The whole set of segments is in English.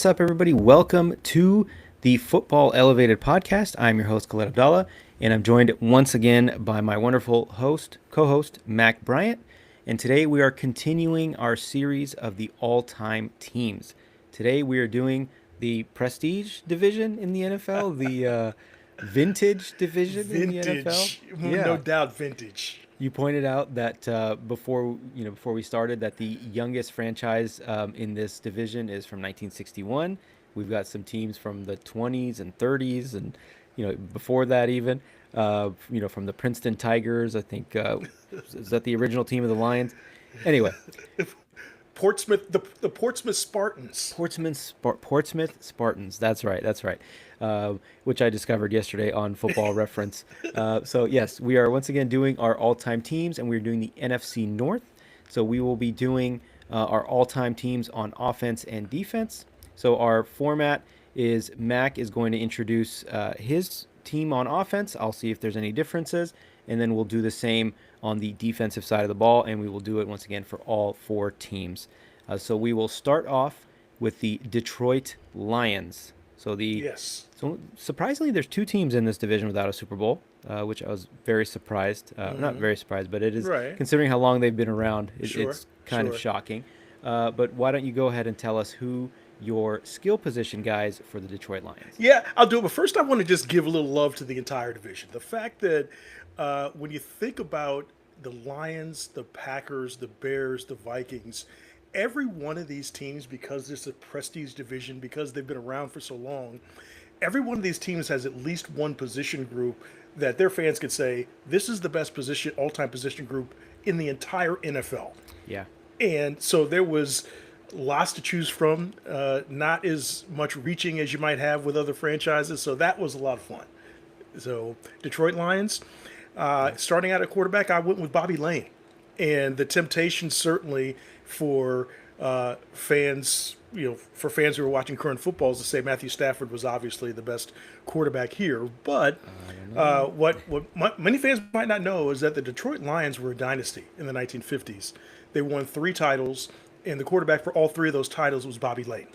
up, everybody? Welcome to the Football Elevated Podcast. I'm your host, Khaled Abdallah, and I'm joined once again by my wonderful co-host, Mac Bryant. And today we are continuing our series of the all-time teams. Today we are doing the Prestige Division in the NFL, the Vintage Division in the NFL. Vintage, no doubt, vintage. You pointed out that before we started that the youngest franchise in this division is from 1961. We've got some teams from the 20s and 30s, and before that even. From the Princeton Tigers, I think is that the original team of the Lions. Anyway, Portsmouth, the Portsmouth Spartans. Portsmouth Spartans. That's right. Which I discovered yesterday on Football Reference. So yes, we are once again doing our all-time teams, and we're doing the NFC North. So we will be doing our all-time teams on offense and defense. So our format is Mac is going to introduce his team on offense. I'll see if there's any differences, and then we'll do the same on the defensive side of the ball, and we will do it once again for all four teams. So we will start off with the Detroit Lions. So surprisingly, there's two teams in this division without a Super Bowl, which I was very surprised. Not very surprised, but it is, right, considering how long they've been around, Sure, it's kind of shocking. But why don't you go ahead and tell us who your skill position guys for the Detroit Lions? Yeah, I'll do it. But first, I want to just give a little love to the entire division. The fact that when you think about the Lions, the Packers, the Bears, the Vikings, every one of these teams, because it's a prestige division, because they've been around for so long, every one of these teams has at least one position group that their fans could say, this is the best position, all-time position group in the entire NFL. Yeah. And so there was lots to choose from, not as much reaching as you might have with other franchises. So that was a lot of fun. So Detroit Lions, starting out at quarterback, I went with Bobby Lane. And the temptation certainly for fans, for fans who are watching current football, is to say Matthew Stafford was obviously the best quarterback here. But what many fans might not know is that the Detroit Lions were a dynasty in the 1950s. They won 3 titles, and the quarterback for all 3 of those titles was Bobby Lane.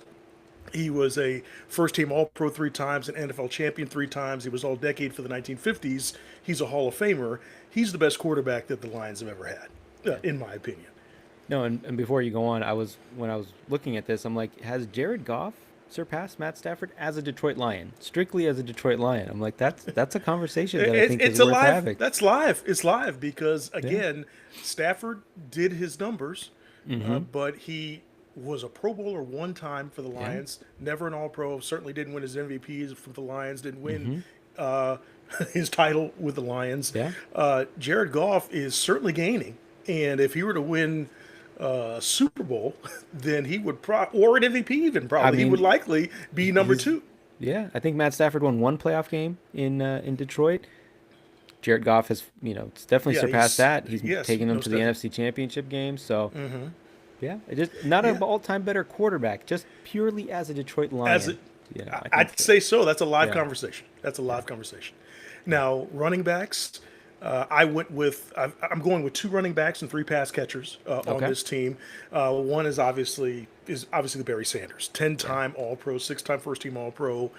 He was a first-team All-Pro 3 times, an NFL champion 3 times. He was All-Decade for the 1950s. He's a Hall of Famer. He's the best quarterback that the Lions have ever had, in my opinion. No, and before you go on, when I was looking at this, I'm like, has Jared Goff surpassed Matt Stafford as a Detroit Lion? Strictly as a Detroit Lion. I'm like, that's a conversation that I think is worth having. That's live. It's live because, again, Stafford did his numbers, but he was a Pro Bowler one time for the Lions, never an All-Pro, certainly didn't win his MVPs for the Lions, didn't win his title with the Lions. Yeah. Jared Goff is certainly gaining, and if he were to win Super Bowl, then he would or an MVP even probably. He would likely be number 2. Yeah, I think Matt Stafford won 1 playoff game in Detroit. Jared Goff has, it's definitely surpassed that. He's taken them to the NFC Championship game. So, yeah, it just not an all-time better quarterback, just purely as a Detroit Lion. I'd say so. That's a live conversation. That's a live conversation. Now, running backs. I'm going with 2 running backs and 3 pass catchers on this team. One is obviously the Barry Sanders, 10-time All-Pro, 6-time first-team All-Pro.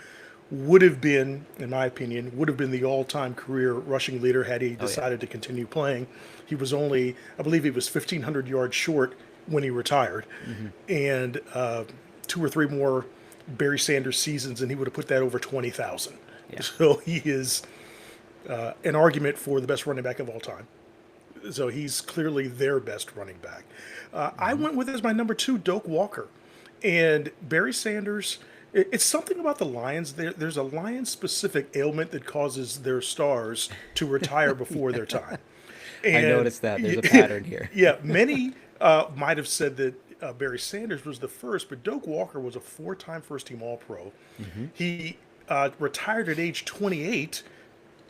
Would have been, in my opinion, the all-time career rushing leader had he decided to continue playing. He was only, I believe, he was 1,500 yards short when he retired, and 2 or 3 more Barry Sanders seasons, and he would have put that over 20,000. Yeah. So he is an argument for the best running back of all time. So he's clearly their best running back. I went with as my number 2, Doak Walker. And Barry Sanders, it's something about the Lions. There's a Lions-specific ailment that causes their stars to retire before their time. And I noticed that. There's a pattern here. Yeah, many might have said that Barry Sanders was the first, but Doak Walker was a 4-time first-team All-Pro. He retired at age 28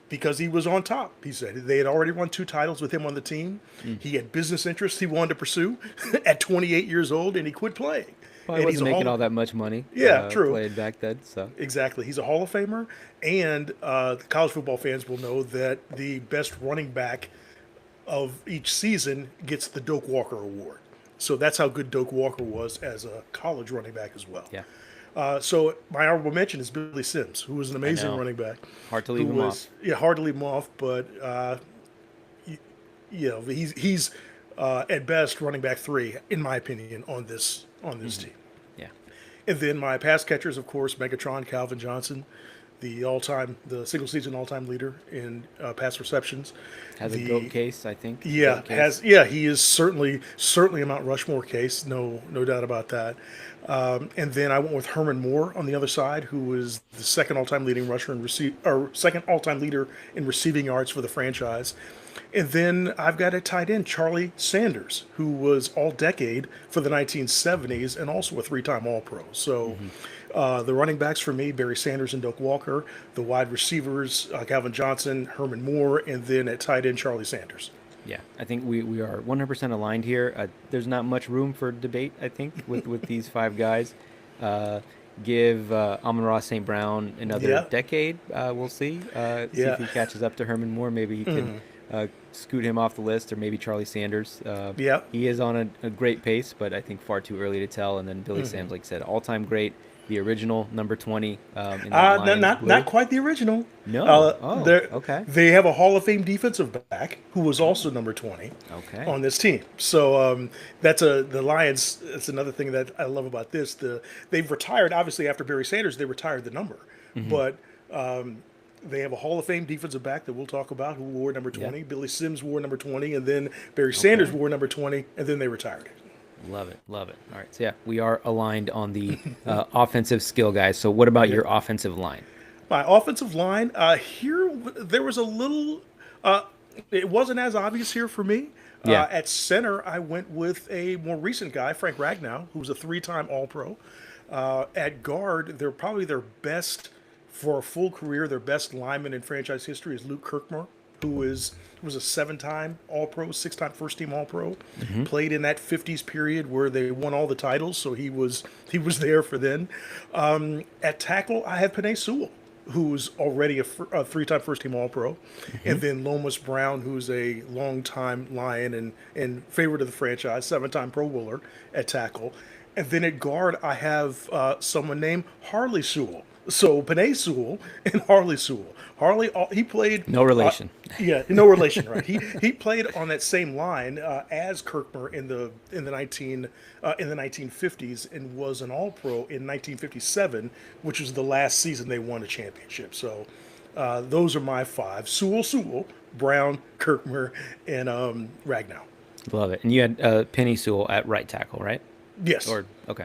because he was on top, he said. They had already won 2 titles with him on the team. He had business interests he wanted to pursue at 28 years old, and he quit playing. Well, he wasn't making all that much money. True. Played back then, so. Exactly. He's a Hall of Famer, and the college football fans will know that the best running back of each season gets the Doak Walker Award. So that's how good Doak Walker was as a college running back as well. Yeah. So my honorable mention is Billy Sims, who was an I amazing know. running back, Hard to who leave him off. was hard to leave him off, but he's at best running back three in my opinion on this team. Yeah. And then my pass catchers, of course, Megatron, Calvin Johnson, the single season all time leader in pass receptions. Has a goat The case, I think. Yeah, Goat case. he is certainly a Mount Rushmore case, no doubt about that. And then I went with Herman Moore on the other side, who was the second all time leading rusher and second all time leader in receiving yards for the franchise. And then I've got a tight end, Charlie Sanders, who was all decade for the 1970s and also a three-time All Pro. So the running backs for me, Barry Sanders and Doak Walker. The wide receivers, Calvin Johnson, Herman Moore, and then at tight end, Charlie Sanders. Yeah, I think we are 100% aligned here. There's not much room for debate, I think, with these five guys. Give Amon-Ra St. Brown another Yeah. decade. We'll see. See Yeah. if he catches up to Herman Moore. Maybe he can scoot him off the list, or maybe Charlie Sanders. Yeah. He is on a great pace, but I think far too early to tell. And then Billy Sam's, like I said, all-time great. The original number 20 in that Lions Not blue. not quite the original. No. Okay. They have a Hall of Fame defensive back who was also number 20 Okay. on this team. So the Lions. That's another thing that I love about this. They've retired obviously after Barry Sanders. They retired the number, but they have a Hall of Fame defensive back that we'll talk about who wore number 20. Yeah. Billy Sims wore number 20, and then Barry Sanders wore number 20, and then they retired. Love it. Love it. All right. So, yeah, we are aligned on the offensive skill, guys. So, what about your offensive line? My offensive line, here, there was a little, it wasn't as obvious here for me. Yeah. At center, I went with a more recent guy, Frank Ragnow, who was a three-time All-Pro. At guard, they're probably their best, for a full career, their best lineman in franchise history is Luke Kirkmer, who was a seven-time All-Pro, six-time first-team All-Pro. Played in that '50s period where they won all the titles, so he was there for then. At tackle, I have Penei Sewell, who's already a three-time first-team All-Pro, and then Lomas Brown, who's a long-time Lion and favorite of the franchise, seven-time Pro Bowler at tackle. And then at guard, I have someone named Harley Sewell. So Penei Sewell and Harley Sewell. Harley, he played No relation. yeah, no relation, right? He played on that same line as Kirkmer in the 1950s and was an All-Pro in 1957, which was the last season they won a championship. So those are my five: Sewell, Brown, Kirkmer, and Ragnow. Love it. And you had Penny Sewell at right tackle, right? Yes. Or, okay.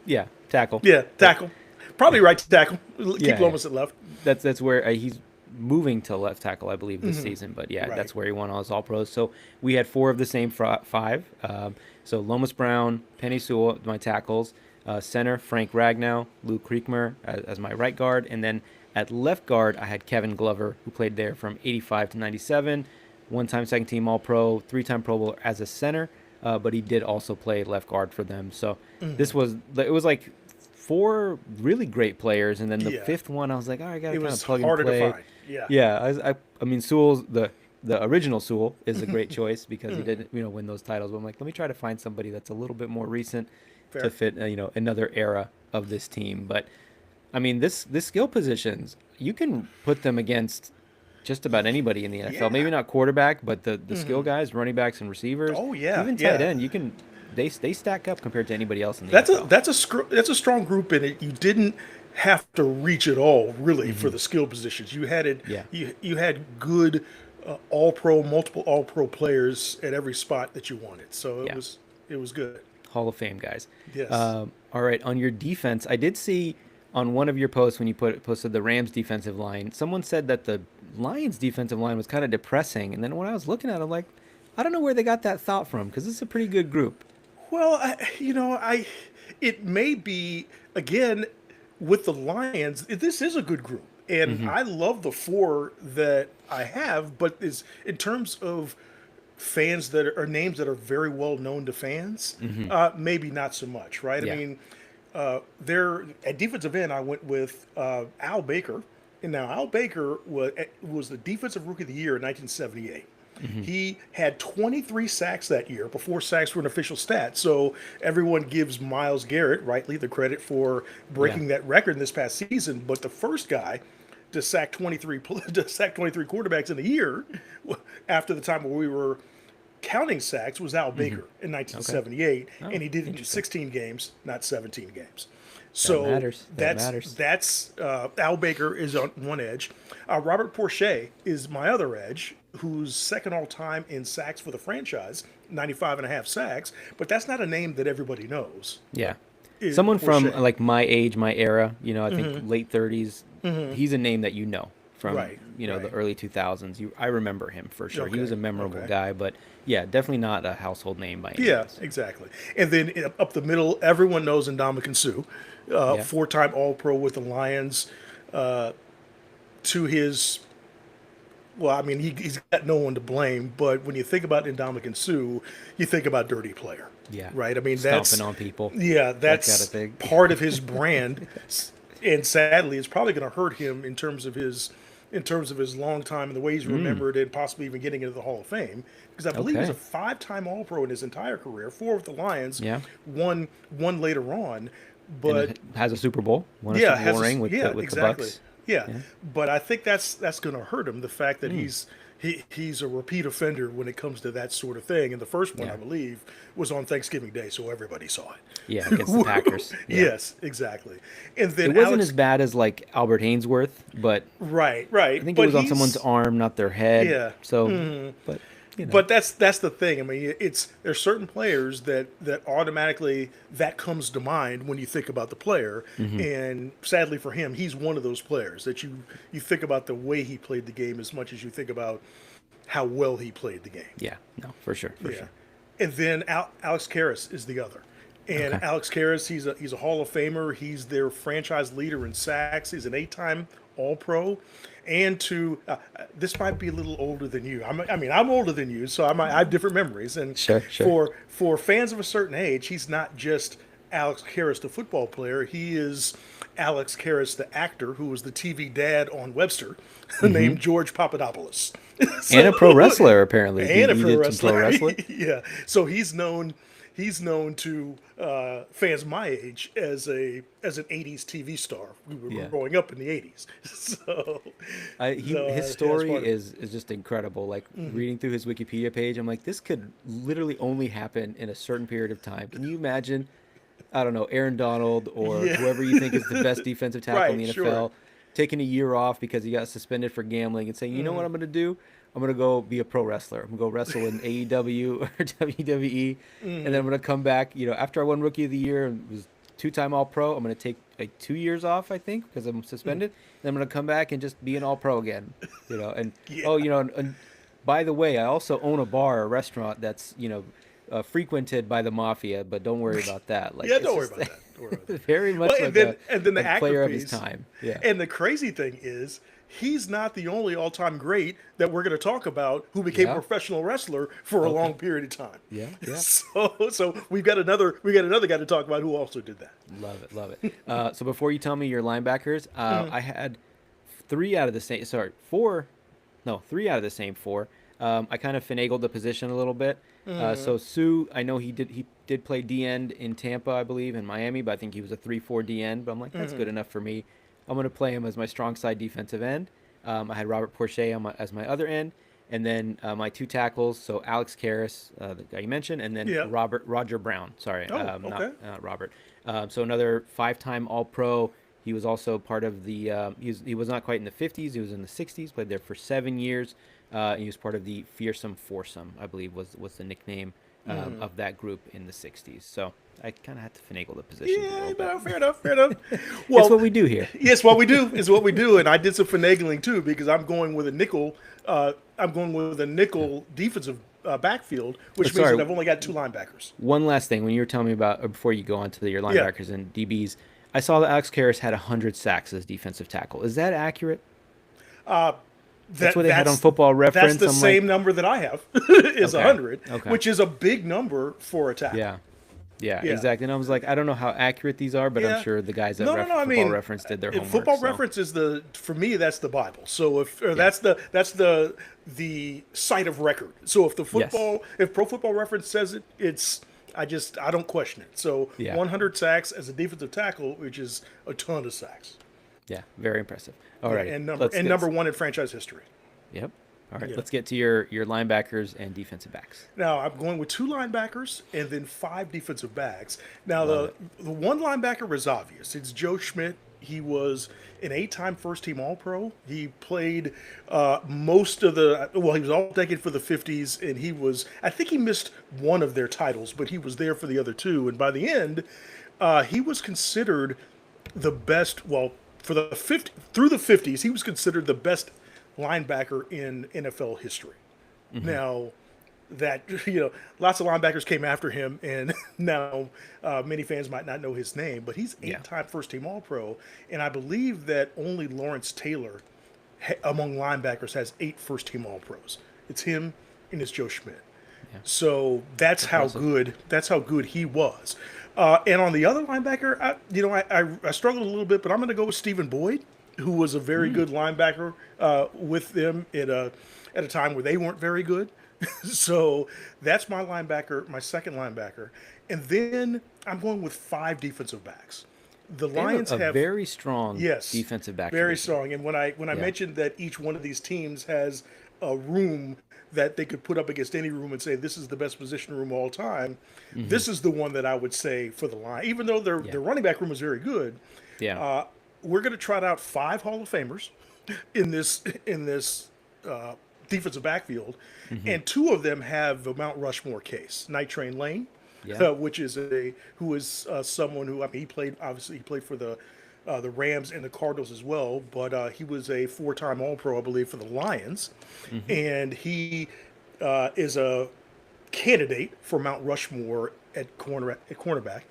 Yeah, tackle. Yeah, tackle. Probably right to tackle. Keep Yeah, Lomas at left. That's where he's moving to left tackle, I believe, this season. But yeah, Right. that's where he won all his All Pros. So we had four of the same five. So Lomas Brown, Penny Sewell, my tackles. Center, Frank Ragnow, Lou Kriegmer as my right guard. And then at left guard, I had Kevin Glover, who played there from 85 to 97. One-time second-team All-Pro, three-time Pro Bowler as a center. But he did also play left guard for them. So it was like four really great players, and then the Yeah. fifth one, I was like, all right, I got to It kind was of plug and harder play. to find. Yeah. Yeah, I mean, Sewell's the original Sewell is a great choice because he didn't win those titles. But I'm like, let me try to find somebody that's a little bit more recent Fair. to fit another era of this team. But I mean, this skill positions, you can put them against just about anybody in the NFL. Yeah. Maybe not quarterback, but the skill guys, running backs and receivers. Oh, yeah, even yeah. tight end. You can they stack up compared to anybody else in the That's NFL. that's a strong group in it. You didn't have to reach it all really for the skill positions. You had it. Yeah. You had good multiple all pro players at every spot that you wanted. So Yeah. it was good. Hall of Fame guys. Yes. All right, on your defense, I did see on one of your posts when you posted the Rams defensive line, someone said that the Lions defensive line was kind of depressing. And then when I was looking at it, I'm like, I don't know where they got that thought from because it's a pretty good group. Well, it may be again with the Lions. This is a good group, and I love the four that I have. But is in terms of fans that are names that are very well known to fans, maybe not so much, right? Yeah. I mean, they're at defensive end. I went with Al Baker, and now Al Baker was the defensive rookie of the year in 1978. He had 23 sacks that year before sacks were an official stat. So everyone gives Myles Garrett, rightly, the credit for Yeah. breaking that record in this past season. But the first guy to sack 23 to sack 23 quarterbacks in a year after the time where we were counting sacks was Al Baker in Okay. 1978, Oh, and he did it in interesting. 16 games, not 17 games. That So matters. That that's matters. that's Al Baker is on one edge. Robert Porcher is my other edge, who's second all time in sacks for the franchise, 95 and a half sacks. But that's not a name that everybody knows. Yeah. Is Someone from Porcher. like my age, my era, I think late 30s, he's a name that you know from, Right, the right. early 2000s. I remember him for sure. He was Okay, a memorable okay. guy, but yeah, definitely not a household name by any Yeah, means. exactly. And then up the middle, everyone knows Ndamukong Suh, Yeah. four-time All-Pro with the Lions. To his, well, I mean, he's got no one to blame. But when you think about Ndamukong Suh, you think about dirty player, Yeah. right? I mean, Stomping on people. yeah, That kind of that's thing. part of his brand, and sadly, it's probably going to hurt him in terms of his long time and the way he's remembered, and possibly even getting into the Hall of Fame. Because I believe he's Okay. a five-time All-Pro in his entire career, four with the Lions, Yeah. one later on. And But it has a Super Bowl. Won a yeah, Super Bowl ring with the exactly. Bucks. Yeah. Yeah. But I think that's going to hurt him. The fact that he's a repeat offender when it comes to that sort of thing. And the first one, Yeah. I believe, was on Thanksgiving Day, so everybody saw it. Yeah, against the Packers. Yeah. Yes, exactly. And then It wasn't Alex, as bad as like Albert Hainsworth, but right, I right. think it But was on someone's he's arm, not their head. yeah. So, but But that's the thing. I mean, there's certain players that automatically that comes to mind when you think about the player, and sadly for him, he's one of those players that you think about the way he played the game as much as you think about how well he played the game. yeah, no, for sure, for Yeah, sure. and then Alex Karras is the other. And Okay. Alex Karras, he's a Hall of Famer. He's their franchise leader in sacks. He's an 8-time All-Pro. And this might be a little older than you. I mean, I'm older than you, so I have different memories. And Sure, sure. for fans of a certain age, he's not just Alex Karras, the football player. He is Alex Karras, the actor, who was the TV dad on Webster, named George Papadopoulos. And a pro wrestler apparently. And a He pro did wrestler. some pro wrestling. Yeah. So he's known to fans my age as an '80s TV star. We were Yeah. growing up in the '80s, so His yeah, that's story part of it. is just incredible. Like reading through his Wikipedia page, I'm like, this could literally only happen in a certain period of time. Can you imagine? I don't know, Aaron Donald or Yeah. whoever you think is the best defensive tackle in the Right, NFL, sure. taking a year off because he got suspended for gambling and saying, you know what I'm going to do? I'm going to go be a pro wrestler. I'm going to go wrestle in AEW or WWE. And then I'm going to come back, after I won Rookie of the Year and was two-time All-Pro, I'm going to take like 2 years off, I think, because I'm suspended. Then I'm going to come back and just be an All-Pro again, And, Yeah. oh, and by the way, I also own a bar, a restaurant that's, frequented by the mafia, but don't worry about that. Like, Yeah, it's don't worry just about that. Don't worry about that. very much Well, like and then the a player actor of his piece. time. Yeah. And the crazy thing is, he's not the only all-time great that we're going to talk about who became Yeah. a professional wrestler for a long period of time. Yeah, yeah. So we've got another guy to talk about who also did that. Love it, love it. So before you tell me your linebackers, I had three out of the same. Sorry, four. No, three out of the same four. I kind of finagled the position a little bit. So Sue, I know he did play D end in Tampa, I believe, in Miami, but I think he was a 3-4 D end. But I'm like, that's good enough for me. I'm going to play him as my strong side defensive end. I had Robert Porcher as my other end, and then my two tackles. So Alex Karras, the guy you mentioned, and then Yeah. Roger Brown. Sorry, Oh, okay. not Robert. So another 5-time All-Pro. He was also part of the. He was not quite in the 50s. He was in the 60s. Played there for 7 years. He was part of the Fearsome Foursome, I believe, was the nickname of that group in the 60s. So I kind of had to finagle the position a Yeah, little bit. no, fair enough, fair enough. That's Well, what we do here. yes, what we do is what we do, and I did some finagling too because I'm going with a nickel. I'm going with a nickel defensive backfield, which means Sorry. that I've only got two linebackers. One last thing, when you were telling me about, or before you go on to your linebackers and DBs, I saw that Alex Karras had 100 sacks as defensive tackle. Is that accurate? That's what they had on Football Reference. That's the I'm same like, number that I have is Okay, 100, okay. which is a big number for a tackle. yeah, Yeah, Yeah. exactly. And I was like, I don't know how accurate these are, but I'm Yeah. sure the guys at No, no, no. I Football mean, Reference did their if homework. Football So Reference is for me, that's the Bible. So if or yeah, that's the site of record. So yes, if Pro Football Reference says it, I don't question it. So yeah, 100 sacks as a defensive tackle, which is a ton of sacks. yeah, very impressive. Yeah, Alrighty, and number let's and get. number one in franchise history. Yep. All right, Yeah. let's get to your linebackers and defensive backs. Now I'm going with two linebackers and then five defensive backs. Now Love the it. the one linebacker is obvious. It's Joe Schmidt. He was an eight-time first-team All-Pro. He played most of the well. He was all decade for the '50s, and I think he missed one of their titles, but he was there for the other two. And by the end, he was considered the best. Well, for the 50 through the '50s, he was considered the best linebacker in NFL history. Now, that lots of linebackers came after him, and now many fans might not know his name, but he's Yeah. eight-time first-team All-Pro, and I believe that only Lawrence Taylor, among linebackers, has eight first-team All-Pros. It's him and it's Joe Schmidt. Yeah. So that's how Impressive. good he was. And on the other linebacker, I struggled a little bit, but I'm going to go with Stephen Boyd, who was a very good linebacker with them at a time where they weren't very good. So that's my linebacker, my second linebacker, and then I'm going with five defensive backs. The They have Lions a have very strong Yes, defensive back very tradition. strong. And when I Yeah. mentioned that each one of these teams has a room that they could put up against any room and say this is the best position room of all time, this is the one that I would say for the line. Even though Yeah. their running back room is very good, Yeah. we're going to trot out five Hall of Famers in this defensive backfield, and two of them have the Mount Rushmore case. Night Train Lane, Yeah. which is someone who, I mean, he played for the Rams and the Cardinals as well, but he was a four-time All-Pro, I believe, for the Lions, and he is a candidate for Mount Rushmore at cornerback.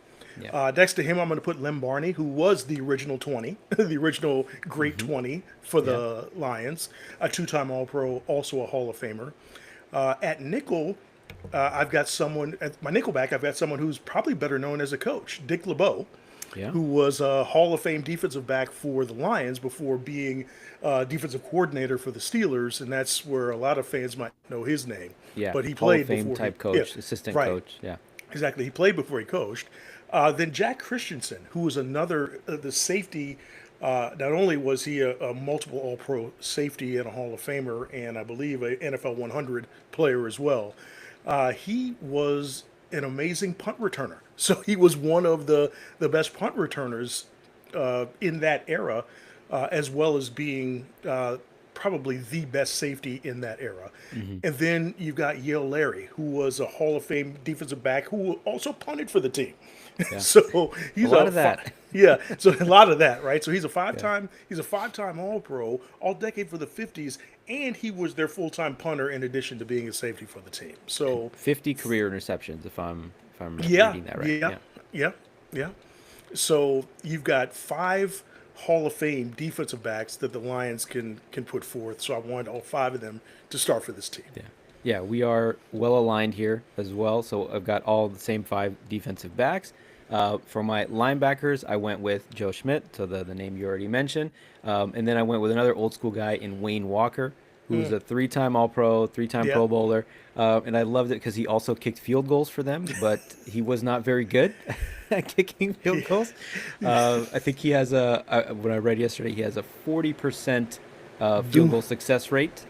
Yeah. Next to him, I'm going to put Lem Barney, who was the original 20, the original great 20 for Yeah. the Lions, a two-time All-Pro, also a Hall of Famer. At nickel, I've got someone at my nickelback. I've got someone who's probably better known as a coach, Dick LeBeau, Yeah. who was a Hall of Fame defensive back for the Lions before being defensive coordinator for the Steelers, and that's where a lot of fans might know his name. Yeah. But he Hall of played Fame before type he, coach, assistant right. coach. Yeah. Exactly. He played before he coached. Then Jack Christensen, who was another, the safety. Not only was he a multiple All Pro safety and a Hall of Famer, and I believe a NFL 100 player as well, he was an amazing punt returner. So he was one of the best punt returners in that era, as well as being probably the best safety in that era. And then you've got Yale Larry, who was a Hall of Fame defensive back who also punted for the team. Yeah. So he's A lot of that. Yeah, so a lot of that, right? So he's a Yeah. five-time All-Pro, all decade for the '50s, and he was their full-time punter in addition to being a safety for the team. So 50 career interceptions, if I'm yeah, reading that right. yeah, Yeah. yeah, yeah. So you've got five Hall of Fame defensive backs that the Lions can put forth. So I wanted all five of them to start for this team. Yeah. Yeah, we are well aligned here as well. So I've got all the same five defensive backs. For my linebackers, I went with Joe Schmidt, so the name you already mentioned. And then I went with another old school guy in Wayne Walker, who's a three-time All-Pro, three-time Yeah. Pro Bowler. And I loved it because he also kicked field goals for them, but he was not very good at kicking field goals. I think he has when I read yesterday, he has a 40% field goal success rate.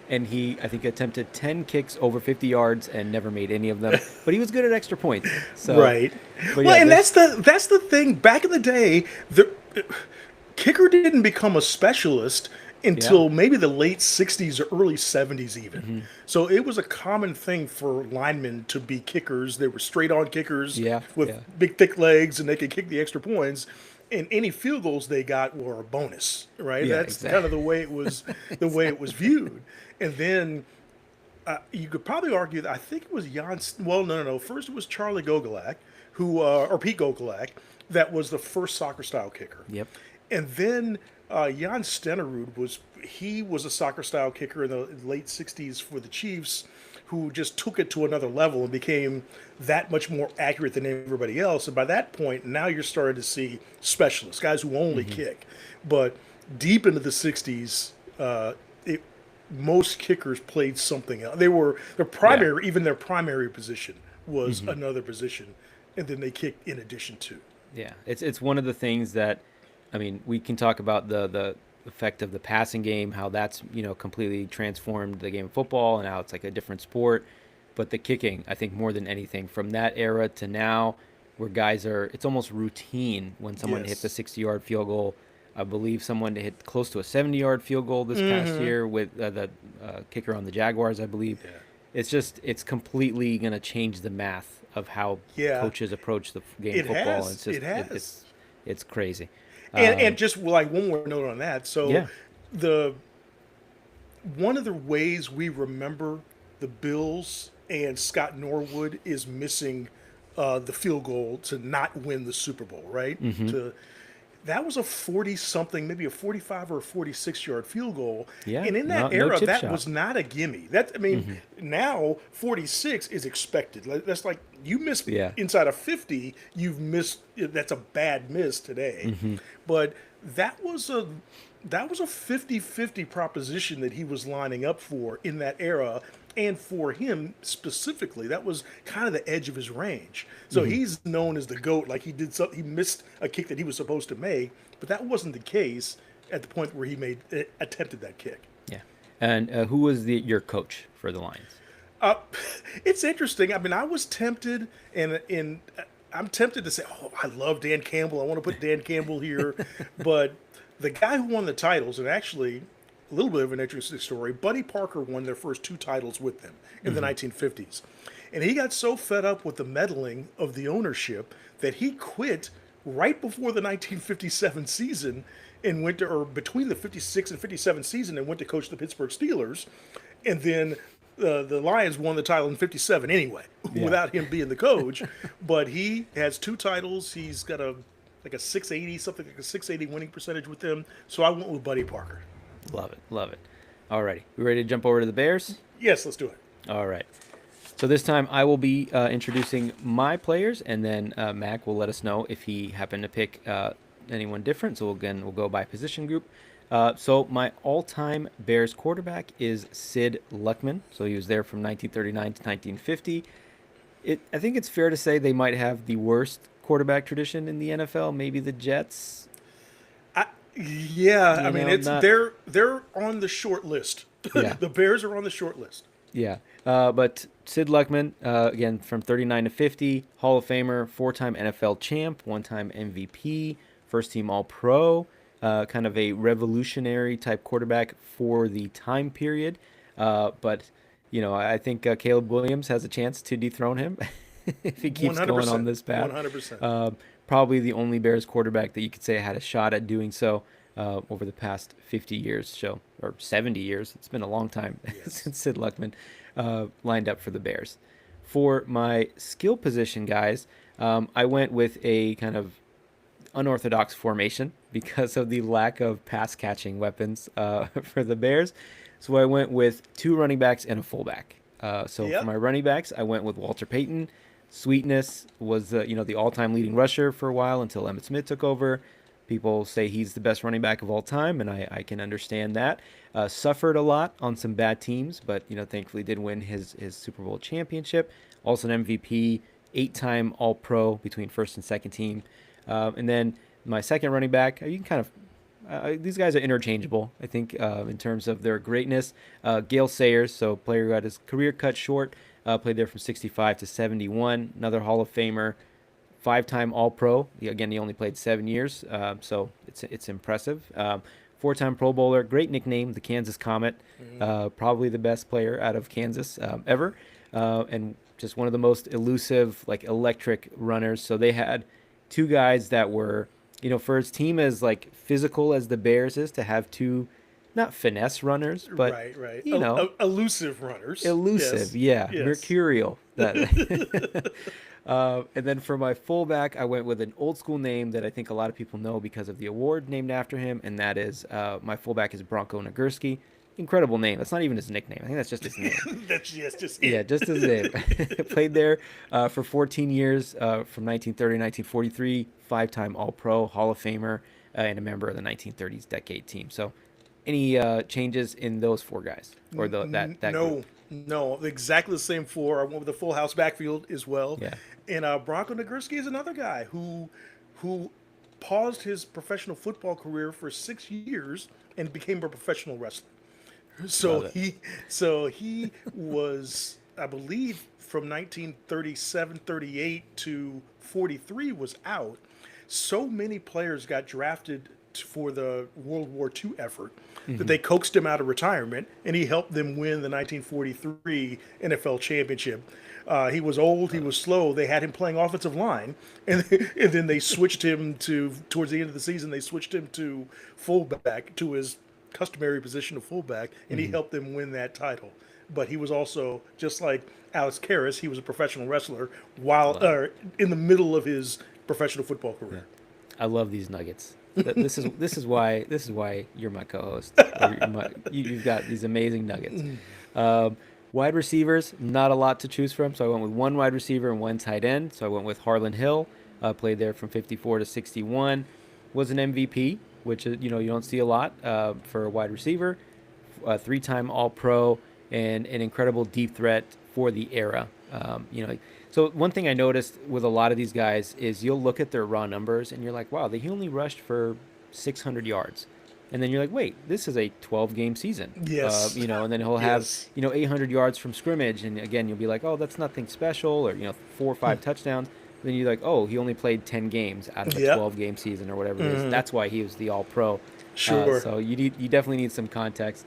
And I think, attempted 10 kicks over 50 yards and never made any of them. But he was good at extra points. So, Right. but Well, yeah, and that's the thing. Back in the day, the kicker didn't become a specialist yeah. until maybe the late '60s or early '70s, even. Mm-hmm. So it was a common thing for linemen to be kickers. They were straight-on kickers Yeah, with yeah. big, thick legs, and they could kick the extra points. And any field goals they got were a bonus, right? Yeah, That's exactly. kind of the way it was, the way it was viewed. And then you could probably argue that I think it was Jan. Well, no. First, it was Charlie Gogolak, or Pete Gogolak, that was the first soccer style kicker. Yep. And then Jan Stenerud was a soccer style kicker in the late '60s for the Chiefs who just took it to another level and became that much more accurate than everybody else. And by that point, now you're starting to see specialists, guys who only kick. But deep into the 60s, it, most kickers played something else. They were their Yeah. primary, even their primary position was another position, and then they kicked in addition to. Yeah, it's one of the things that, I mean, we can talk about the effect of the passing game, how that's completely transformed the game of football, and how it's like a different sport. But the kicking, I think more than anything, from that era to now, where guys are, it's almost routine when someone hits a Yes. 60-yard field goal. I believe someone hit close to a 70-yard field goal this past year with the kicker on the Jaguars, I believe. Yeah. It's completely going to change the math of how Yeah. coaches approach the game of It football. has. It's just It has. it's crazy. And just like one more note on that. So Yeah. the one of the ways we remember the Bills and Scott Norwood is missing the field goal to not win the Super Bowl, right? To that was a 40 something, maybe a 45 or a 46-yard field goal. Yeah, And in that no era, chip that shot. was not a gimme. That I mean, now 46 is expected. That's like you miss Yeah. inside of 50, you've missed that's a bad miss today. But that was a that was a 50-50 proposition that he was lining up for in that era, and for him specifically that was kind of the edge of his range. So he's known as the GOAT, like he missed a kick that he was supposed to make, but that wasn't the case at the point where he attempted that kick. Yeah. And who was your coach for the Lions? uh, it's interesting. I mean, I was tempted, and I'm tempted to say, oh, I love Dan Campbell, I want to put Dan Campbell here. But the guy who won the titles, and actually a little bit of an interesting story, Buddy Parker won their first two titles with them in the 1950s. And he got so fed up with the meddling of the ownership that he quit right before the 1957 season and went to, or between the 56 and 57 season, and went to coach the Pittsburgh Steelers. And then the Lions won the title in 57 anyway, Yeah. without him being the coach. But he has two titles. He's got a 680, something like a 680 winning percentage with them. So I went with Buddy Parker. Love it. Love it. Alrighty. We ready to jump over to the Bears? Yes, let's do it. All right. So this time I will be introducing my players, and then Mac will let us know if he happened to pick anyone different. So again, we'll go by position group. So my all-time Bears quarterback is Sid Luckman. So he was there from 1939 to 1950. I think it's fair to say they might have the worst quarterback tradition in the NFL. Maybe the Jets. Yeah, I mean, it's not. they're on the short list. Yeah. The Bears are on the short list. Yeah, but Sid Luckman, again, from 39 to 50, Hall of Famer, four-time NFL champ, one-time MVP, first-team All-Pro, kind of a revolutionary type quarterback for the time period. But, I think Caleb Williams has a chance to dethrone him if he keeps going on 100%. this path. 100%. Probably the only Bears quarterback that you could say had a shot at doing so over the past 50 years, or 70 years. It's been a long time since Sid Luckman lined up for the Bears. For my skill position, guys, I went with a kind of unorthodox formation because of the lack of pass catching weapons for the Bears. So I went with two running backs and a fullback. So Yep. for my running backs, I went with Walter Payton. Sweetness was the all-time leading rusher for a while until Emmitt Smith took over. People say he's the best running back of all time, and I can understand that. Suffered a lot on some bad teams, but thankfully did win his Super Bowl championship. Also an MVP, 8-time All-Pro between first and second team. And then my second running back, you can kind of these guys are interchangeable, I think, in terms of their greatness. Gale Sayers, so player who had his career cut short, played there from 65 to 71. Another Hall of Famer, 5-time All-Pro. Again, he only played 7 years, so it's impressive. 4-time Pro Bowler, great nickname, the Kansas Comet. Probably the best player out of Kansas ever, and just one of the most elusive, like electric runners. So they had two guys that were, for his team as like physical as the Bears is, to have two, not finesse runners, but right. Elusive runners. elusive, Yes. yeah, Yes. mercurial. And then for my fullback, I went with an old school name that I think a lot of people know because of the award named after him, and that is my fullback is Bronco Nagurski. incredible name. That's not even his nickname. I think that's just his name. That's just Yeah, it. just his name. Played there for 14 years, from 1930 to 1943, five-time All-Pro, Hall of Famer, and a member of the 1930s decade team. So, any changes in those four guys or that group? No, no, exactly the same four. I went with the full house backfield as well. Yeah. And Bronco Nagurski is another guy who paused his professional football career for 6 years and became a professional wrestler. So Love it. he was, I believe, from 1937, 38 to 43 was out. So many players got drafted for the World War II effort that they coaxed him out of retirement, and he helped them win the 1943 NFL championship. He was old, he was slow. They had him playing offensive line, and and then they switched him to towards the end of the season. They switched him to fullback, to his customary position of fullback, and he helped them win that title. But he was also, just like Alex Karras, he was a professional wrestler while Love it. in the middle of his professional football career. I love these nuggets. This is why you're my co-host. You've got these amazing nuggets. Wide receivers, not a lot to choose from. So I went with one wide receiver and one tight end. So I went with Harlan Hill. Played there from 54 to 61. Was an MVP, which is, you don't see a lot for a wide receiver. Three-time All-Pro and an incredible deep threat for the era. So one thing I noticed with a lot of these guys is you'll look at their raw numbers and you're like, wow, he only rushed for 600 yards. And then you're like, wait, this is a 12-game season. Yes. And then he'll have, Yes. 800 yards from scrimmage. And again, you'll be like, oh, that's nothing special, or, 4 or 5 touchdowns. Then you're like, oh, he only played 10 games out of a Yep. 12-game season or whatever it is. That's why he was the All-Pro. Sure. So you definitely need some context.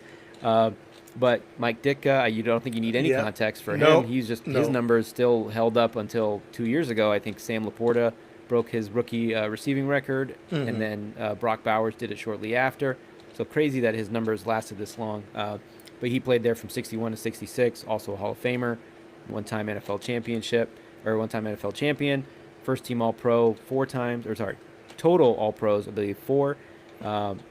But Mike Ditka, you don't think you need any Yeah. context for No. him. His No. numbers still held up until 2 years ago. I think Sam Laporta broke his rookie receiving record, and then Brock Bowers did it shortly after. So crazy that his numbers lasted this long. But he played there from 61 to 66, also a Hall of Famer, one-time NFL champion, first team All-Pro 4 times, total All-Pros, I believe 4.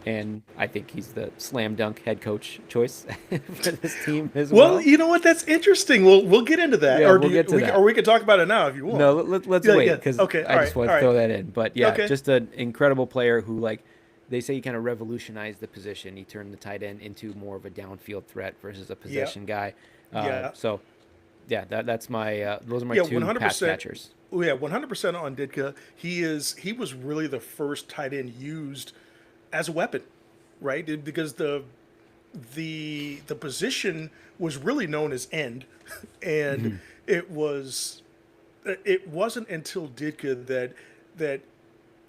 And I think he's the slam dunk head coach choice for this team as well. Well, you know what? That's interesting. We'll get into that. Yeah, or we'll get to that. Or we can talk about it now if you want. No, let's Yeah, wait, yeah. because Okay, I all just right, want all to throw right. that in. But yeah, Okay. just an incredible player who, like, they say he kind of revolutionized the position. He turned the tight end into more of a downfield threat versus a possession guy. Yeah. So, yeah, those are my Yeah, two pass 100%. catchers. Oh, yeah, 100% on Ditka. He was really the first tight end used as a weapon, right? Because the position was really known as end, and it wasn't until Ditka that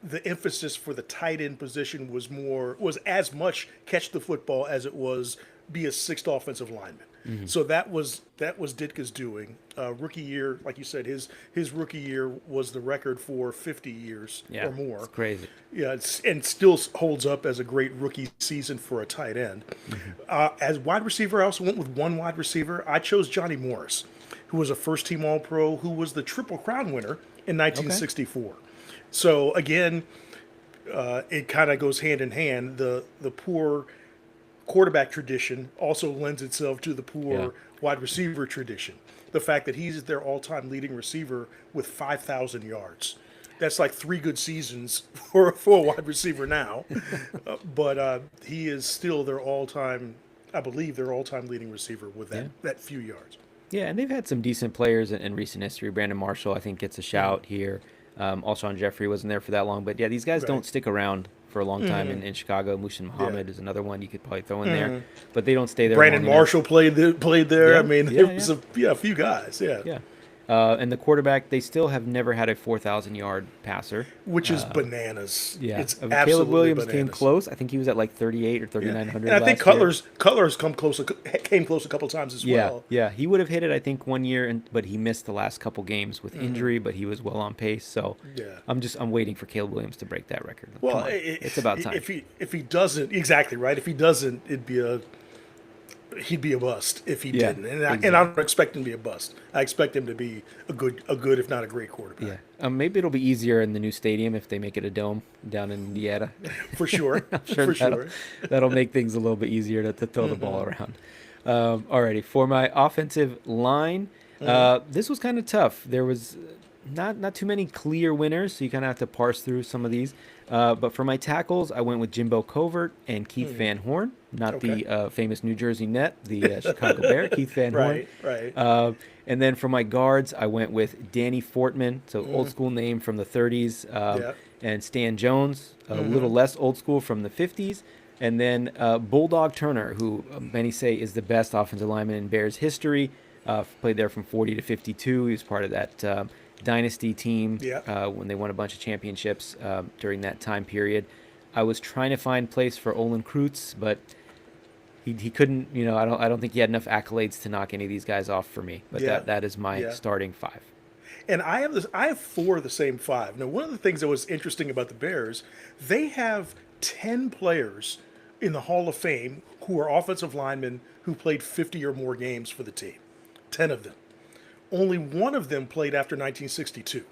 the emphasis for the tight end position was as much catch the football as it was be a sixth offensive lineman. So that was Ditka's doing. Rookie year, like you said, his rookie year was the record for 50 years Yeah, or more. it's crazy. Yeah, and still holds up as a great rookie season for a tight end. As wide receiver, I also went with one wide receiver. I chose Johnny Morris, who was a first-team All-Pro, who was the Triple Crown winner in 1964. So again, it kind of goes hand in hand. The poor quarterback tradition also lends itself to the poor Yeah. wide receiver tradition. The fact that he's their all-time leading receiver with 5,000 yards. That's like 3 good seasons for a wide receiver now. But he is still their all-time, I believe, their all-time leading receiver with that few yards. Yeah, and they've had some decent players in recent history. Brandon Marshall, I think, gets a shout here. Alshon Jeffrey wasn't there for that long. But, yeah, these guys Right. don't stick around for a long time in Chicago. Mushin Muhammad is another one you could probably throw in there. But they don't stay there Brandon long enough. Marshall played there. Yeah, I mean, yeah, there was a few guys, Yeah. And the quarterback, they still have never had a 4,000-yard passer. which is bananas. Yeah. It's Caleb absolutely Williams bananas. came close. I think he was at like 38 or 3,900 And I think last year. Cutler's came close a couple times as Yeah, well. yeah, he would have hit it, I think, one year, but he missed the last couple games with injury. But he was well on pace. So Yeah. I'm waiting for Caleb Williams to break that record. Well, Come on. It's about time. If he doesn't, exactly right. If he doesn't, it'd be he'd be a bust if he Yeah, didn't. And I exactly. don't expect him to be a bust. I expect him to be a good if not a great Yeah. quarterback Maybe it'll be easier in the new stadium if they make it a dome down in Indiana. for sure, I'm sure for that'll sure. that'll make things a little bit easier to throw the ball around. Alrighty, for my offensive line, this was kind of tough. There was not too many clear winners, so you kind of have to parse through some of these. But for my tackles, I went with Jimbo Covert and Keith Van Horn, not Okay, the famous New Jersey Net, the Chicago Bear, Keith Van Horn. right, right. Uh, and then for my guards, I went with Danny Fortman, so old school name from the 30s, Yeah. and Stan Jones, a little less old school from the 50s. And then Bulldog Turner, who many say is the best offensive lineman in Bears history, played there from 40 to 52. He was part of that dynasty team Yeah. when they won a bunch of championships during that time period. I was trying to find place for Olin Kreutz, but he couldn't. I don't think he had enough accolades to knock any of these guys off for me. But Yeah. that is my Yeah. starting five. And I have this. I have four of the same five. Now, one of the things that was interesting about the Bears, they have 10 players in the Hall of Fame who are offensive linemen who played 50 or more games for the team. 10 of them. Only one of them played after 1962,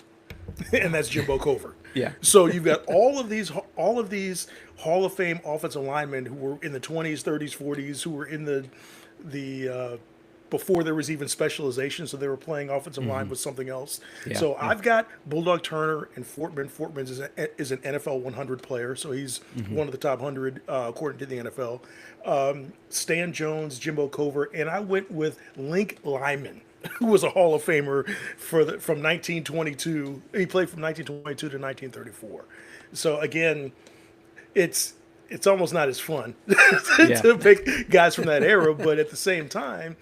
and that's Jimbo Covert. Yeah. So you've got all of these Hall of Fame offensive linemen who were in the 20s, 30s, 40s, who were in the before there was even specialization, so they were playing offensive line with something else. Yeah. So Yeah. I've got Bulldog Turner and Fortman. Fortman is an NFL 100 player, so he's one of the top 100 according to the NFL. Stan Jones, Jimbo Covert, and I went with Link Lyman, who was a Hall of Famer from 1922. He played from 1922 to 1934. So again, it's almost not as fun Yeah. to pick guys from that era, but at the same time,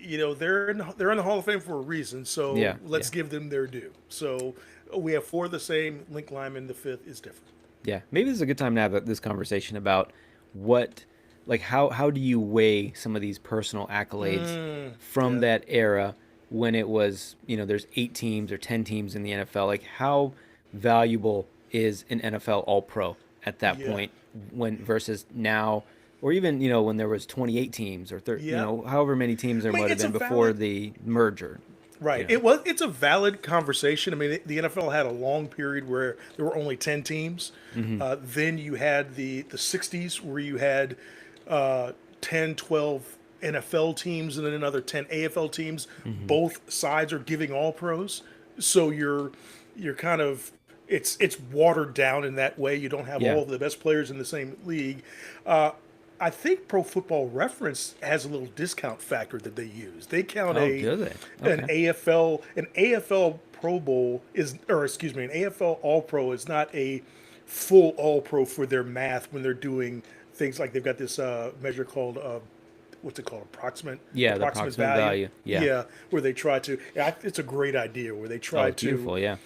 they're in the Hall of Fame for a reason. So Yeah. let's give them their due. So we have four of the same. Link Lyman, the fifth, is different. Yeah, maybe this is a good time to have this conversation about what, like, how do you weigh some of these personal accolades from Yeah. that era when it was, there's 8 teams or 10 teams in the NFL? Like, how valuable is an NFL All-Pro at that Yeah. point when versus now, or even, when there was 28 teams or 30, Yeah. however many teams there I mean, might have it's a been before valid the merger. Right. You know? It's a valid conversation. I mean, the NFL had a long period where there were only 10 teams. Then you had the 60s where you had 10, 12 NFL teams and then another 10 AFL teams. Both sides are giving all pros. So you're kind of it's watered down in that way. You don't have Yeah. all of the best players in the same league. I think Pro Football Reference has a little discount factor that they use. They count Oh, do they? an Okay. AFL Pro Bowl is, or excuse me, an AFL All Pro is not a full All Pro for their math when they're doing things like they've got this measure called what's it called, Yeah, the approximate value. Yeah. Yeah, where they try to. Yeah, it's a great idea where they Oh, try it's beautiful. to Yeah.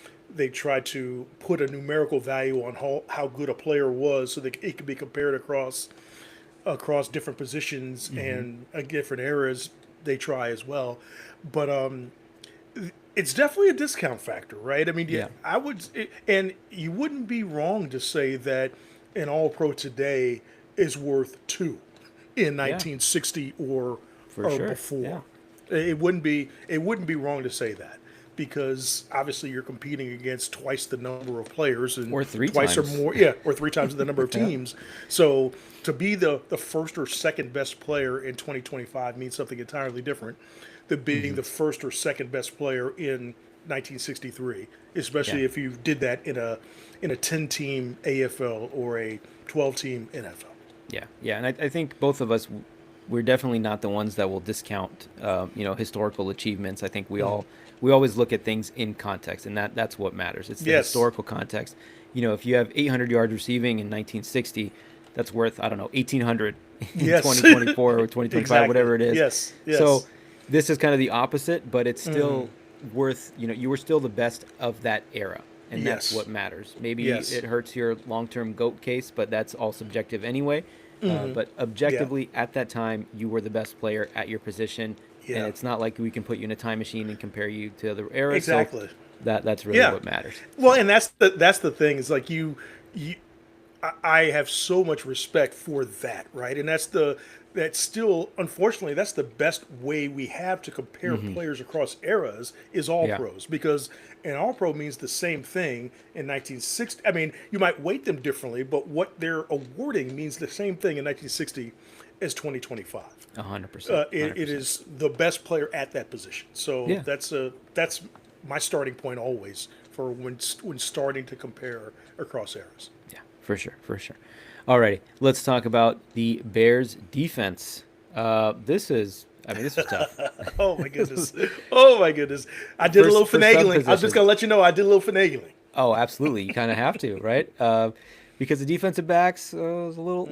put a numerical value on how good a player was, so that it can be compared across different positions and different eras. They try as well, but it's definitely a discount factor, right? I mean, yeah, Yeah. and you wouldn't be wrong to say that an All Pro today is worth two in Yeah. 1960 For or sure. before. Yeah. It wouldn't be wrong to say that, because obviously you're competing against twice the number of players and Or three twice times. or more, yeah, or three times the number of Yeah. teams. So to be the first or second best player in 2025 means something entirely different than being the first or second best player in 1963, especially Yeah. if you did that in a 10-team AFL or a 12-team NFL. Yeah, yeah, and I think both of us, we're definitely not the ones that will discount, historical achievements. I think we always look at things in context, and that's what matters. It's the Yes. historical context. If you have 800 yards receiving in 1960, that's worth, I don't know, 1,800 in Yes. 2024 or 2025, Exactly. whatever it is. Yes, yes. So this is kind of the opposite, but it's still worth. You were still the best of that era. And that's Yes. what matters. Maybe Yes. it hurts your long-term GOAT case, but that's all subjective anyway. But objectively, at that time, you were the best player at your position, Yeah. and it's not like we can put you in a time machine and compare you to other eras. Exactly. So that's really Yeah. what matters. Well, and that's the thing is like you I have so much respect for that, right? And that's still, unfortunately, that's the best way we have to compare Hmm. players across eras is all Yeah. pros, because an all pro means the same thing in 1960. I mean, you might weight them differently, but what they're awarding means the same thing in 1960 as 2025. 100%. It 100%. is the best player at that position. So Yeah. that's my starting point always for when starting to compare across eras. Yeah. For sure. For sure. Alrighty. Let's talk about the Bears defense. I mean, this was tough. Oh my This goodness. was Oh my goodness. I did a little for some finagling. I'm just positions. gonna let you know I did a little finagling. Oh, absolutely. You kind of have to, right? Because the defensive backs was a little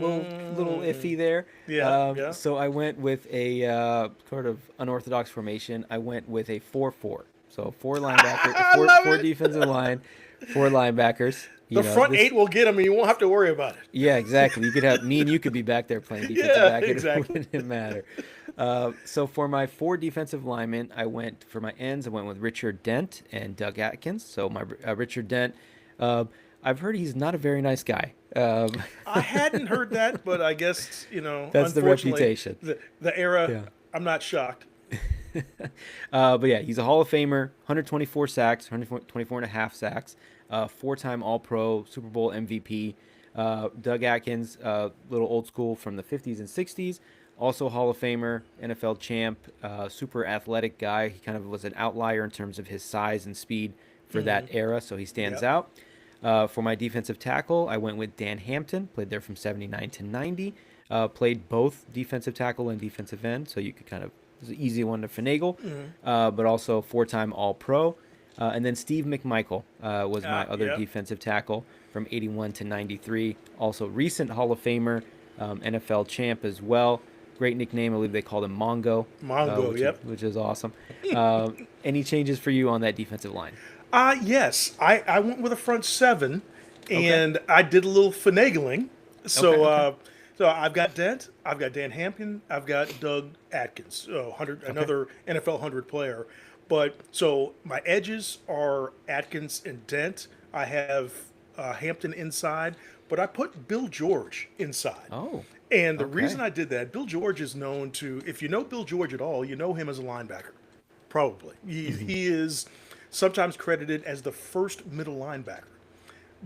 iffy there. Yeah, yeah. So I went with a sort of unorthodox formation. I went with a 4-4. So four linebacker, I four love four it. defensive line, four linebackers. The You know front this. eight will get him and you won't have to worry about it. Yeah, exactly. You could have me and you could be back there playing defensive Yeah, back. It exactly. wouldn't matter. So for my four defensive linemen, I went for my ends. I went with Richard Dent and Doug Atkins. So my Richard Dent, uh, I've heard he's not a very nice guy. I hadn't heard that, but I guess, That's the unfortunately, reputation. the era, Yeah. I'm not shocked. But yeah, he's a Hall of Famer, 124 sacks, 124 and a half sacks, four-time All-Pro, Super Bowl MVP. Doug Atkins, little old school from the 50s and 60s, also Hall of Famer, NFL champ, super athletic guy. He kind of was an outlier in terms of his size and speed for that era, so he stands Yep. out. For my defensive tackle, I went with Dan Hampton, played there from 79 to 90. Played both defensive tackle and defensive end, so you could kind of, it's an easy one to finagle, but also four-time All-Pro. And then Steve McMichael was my other Yep. defensive tackle from 81 to 93. Also recent Hall of Famer, NFL champ as well. Great nickname. I believe they called him Mongo, Mongo, yep. which is awesome. Uh, any changes for you on that defensive line? Yes, I went with a front seven, Okay. and I did a little finagling. Okay. So Okay. so I've got Dent, I've got Dan Hampton, I've got Doug Atkins, Okay. another NFL 100 player. But so my edges are Atkins and Dent. I have Hampton inside, but I put Bill George inside. Oh. And the reason Okay. I did that, Bill George is known to, if you know Bill George at all, you know him as a linebacker. Probably. He is sometimes credited as the first middle linebacker.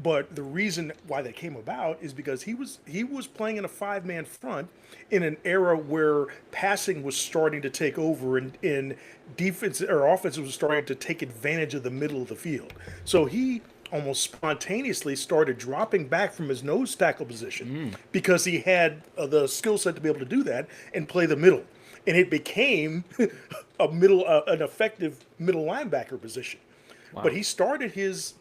But the reason why that came about is because he was playing in a five-man front in an era where passing was starting to take over, and in defense or offense was starting to take advantage of the middle of the field. So he almost spontaneously started dropping back from his nose tackle position because he had the skill set to be able to do that and play the middle, and it became an effective middle linebacker position. But Wow. he started his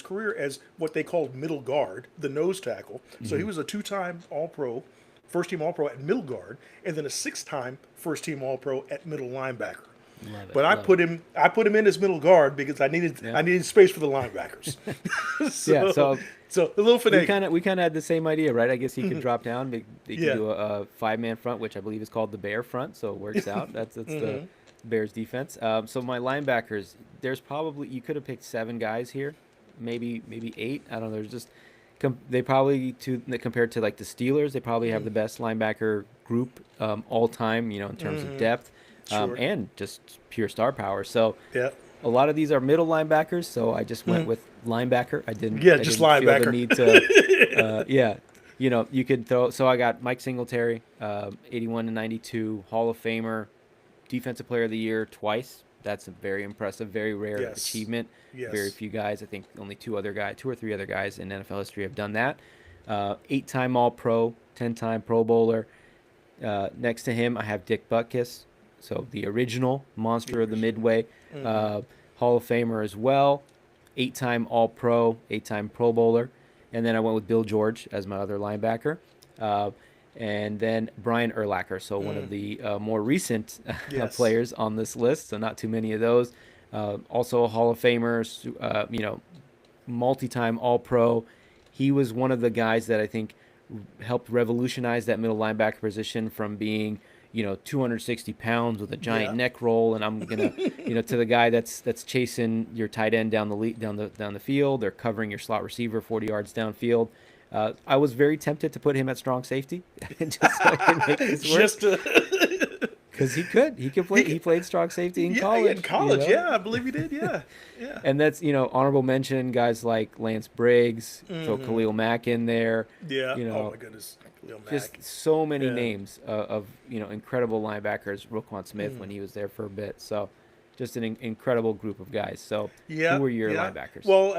career as what they called middle guard, the nose tackle. So he Hmm. was a two-time All-Pro, first-team All-Pro at middle guard, and then a six-time first-team All-Pro at middle linebacker. Love it. But I Love it. put him in as middle guard because I needed Yeah. I needed space for the linebackers. Yeah. so So so a little finagle. we kind of had the same idea, right? I guess he could drop down. They could Yeah. do a five-man front, which I believe is called the Bear front. So it works out. That's the Bears defense. So my linebackers, there's probably you could have picked seven guys here, maybe eight. I don't know. There's just they probably compared to like the Steelers, they probably have the best linebacker group all time. You know, in terms of depth Sure. and just pure star power. So Yeah. a lot of these are middle linebackers, so I just went with linebacker. Yeah, I just didn't feel the linebacker. need to, yeah, you know, you could throw. So I got Mike Singletary, 81 to 92, Hall of Famer, Defensive Player of the Year twice. That's a very impressive, very rare Yes. achievement. Yes. Very few guys. I think only two or three other guys in NFL history have done that. Eight-time All-Pro, 10-time Pro Bowler. Next to him, I have Dick Butkus, so the original monster of the Midway, Hall of Famer as well, eight-time All-Pro, eight-time Pro Bowler, and then I went with Bill George as my other linebacker, and then Brian Urlacher, so one of the more recent Yes. players on this list, so not too many of those. Also a Hall of Famer, you know, multi-time All-Pro. He was one of the guys that I think helped revolutionize that middle linebacker position from being, you know, 260 pounds with a giant Yeah. neck roll, and I'm gonna, you know, to the guy that's chasing your tight end down the field, or covering your slot receiver 40 yards downfield. I was very tempted to put him at strong safety just so I could make this work Just to, because he could play. He he, played strong safety in yeah, in college, you college, know. yeah, I believe he did, yeah, yeah. And that's, honorable mention guys like Lance Briggs, throw Khalil Mack in there, Yeah. you Oh know, my goodness, Lil Mack. just so many Yeah. names of incredible linebackers. Roquan Smith when he was there for a bit, so just an incredible group of guys. So who Yeah. were your Yeah. linebackers? Well,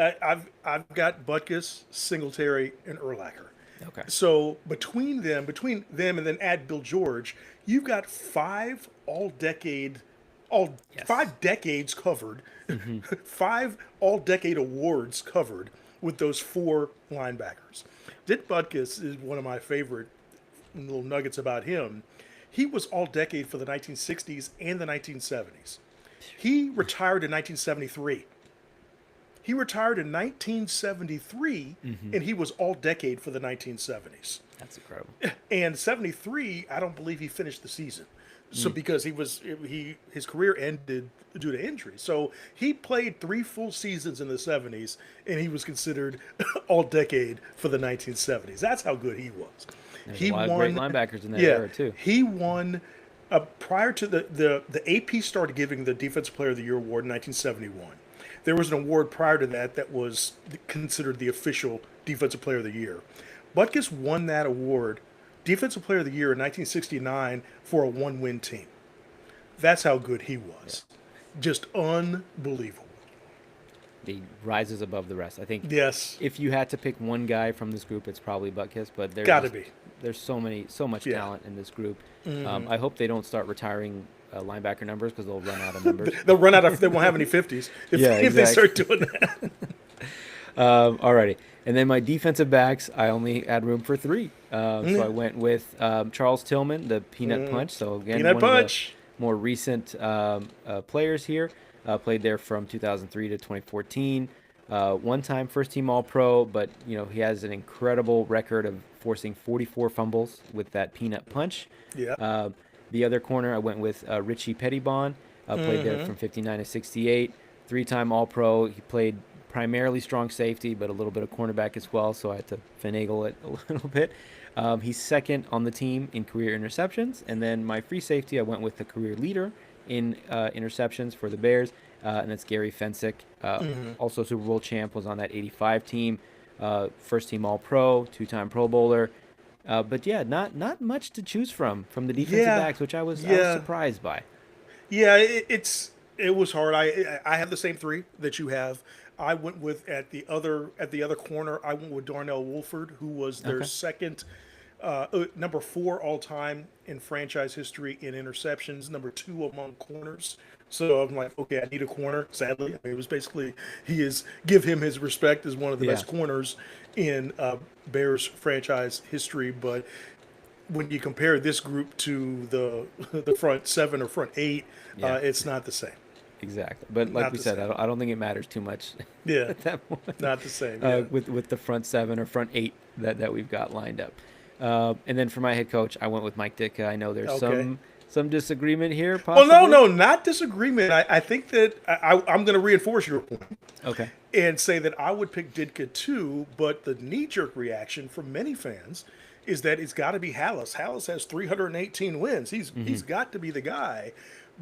I've got Butkus, Singletary, and Urlacher. Okay. So between them, and then add Bill George, you've got all Yes. 5 decades covered, Hmm. 5 all-decade awards covered with those four linebackers. Dick Butkus is one of my favorite little nuggets about him. He was all-decade for the 1960s and the 1970s. He retired in 1973. He retired in 1973, Hmm. and he was all decade for the 1970s. That's incredible. And 73, I don't believe he finished the season. So Mm. because his career ended due to injury. So he played 3 full seasons in the 70s, and he was considered all decade for the 1970s. That's how good he was. There's a He lot of great won, linebackers in that yeah, era too. he won. Prior to the AP started giving the Defensive Player of the Year award in 1971. There was an award prior to that that was considered the official Defensive Player of the Year. Butkus won that award, Defensive Player of the Year in 1969 for a one-win team. That's how good he Yeah. was. Just unbelievable. He rises above the rest. I think Yes, if you had to pick one guy from this group, it's probably Butkus. But got to be. there's so much Yeah. talent in this group. I hope they don't start retiring linebacker numbers because they'll run out of numbers. They'll run out of. They won't have any 50s if, Yeah, if they exactly. start doing that. Alrighty, and then my defensive backs, I only had room for three. So I went with Charles Tillman, the Peanut Punch. So again, Peanut one of the punch. more recent players here. Played there from 2003 to 2014. One-time first-team All-Pro, but he has an incredible record of forcing 44 fumbles with that Peanut Punch. Yeah. The other corner, I went with Richie Pettibon. Played there from 59 to 68. Three-time All-Pro. He played primarily strong safety, but a little bit of cornerback as well, so I had to finagle it a little bit. He's second on the team in career interceptions. And then my free safety, I went with the career leader in interceptions for the Bears, and that's Gary Fensick. Also Super Bowl champ, was on that 85 team. First team All-Pro, two-time Pro Bowler. But yeah, not much to choose from the defensive Yeah. backs, which I was Yeah. surprised by. Yeah, it was hard. I have the same three that you have. I went with at the other corner. I went with Darnell Wolford, who was their Okay. second, number 4 all time in franchise history in interceptions, number 2 among corners. So I'm like, okay, I need a corner. Sadly, I mean, it was basically give him his respect as one of the Yeah. best corners in Bears franchise history. But when you compare this group to the front 7 or front 8, Yeah. it's not the same. Exactly. But like Not we the said, same. I don't think it matters too much Yeah, at that point. not the same. Yeah. With the front 7 or front 8 that we've got lined up. And then for my head coach, I went with Mike Ditka. I know there's Okay. some disagreement here, Well, possibly. no, not disagreement. I think that I'm going to reinforce your point Okay. and say that I would pick Ditka too, but the knee-jerk reaction from many fans is that it's got to be Hallis. Hallis has 318 wins. He's got to be the guy.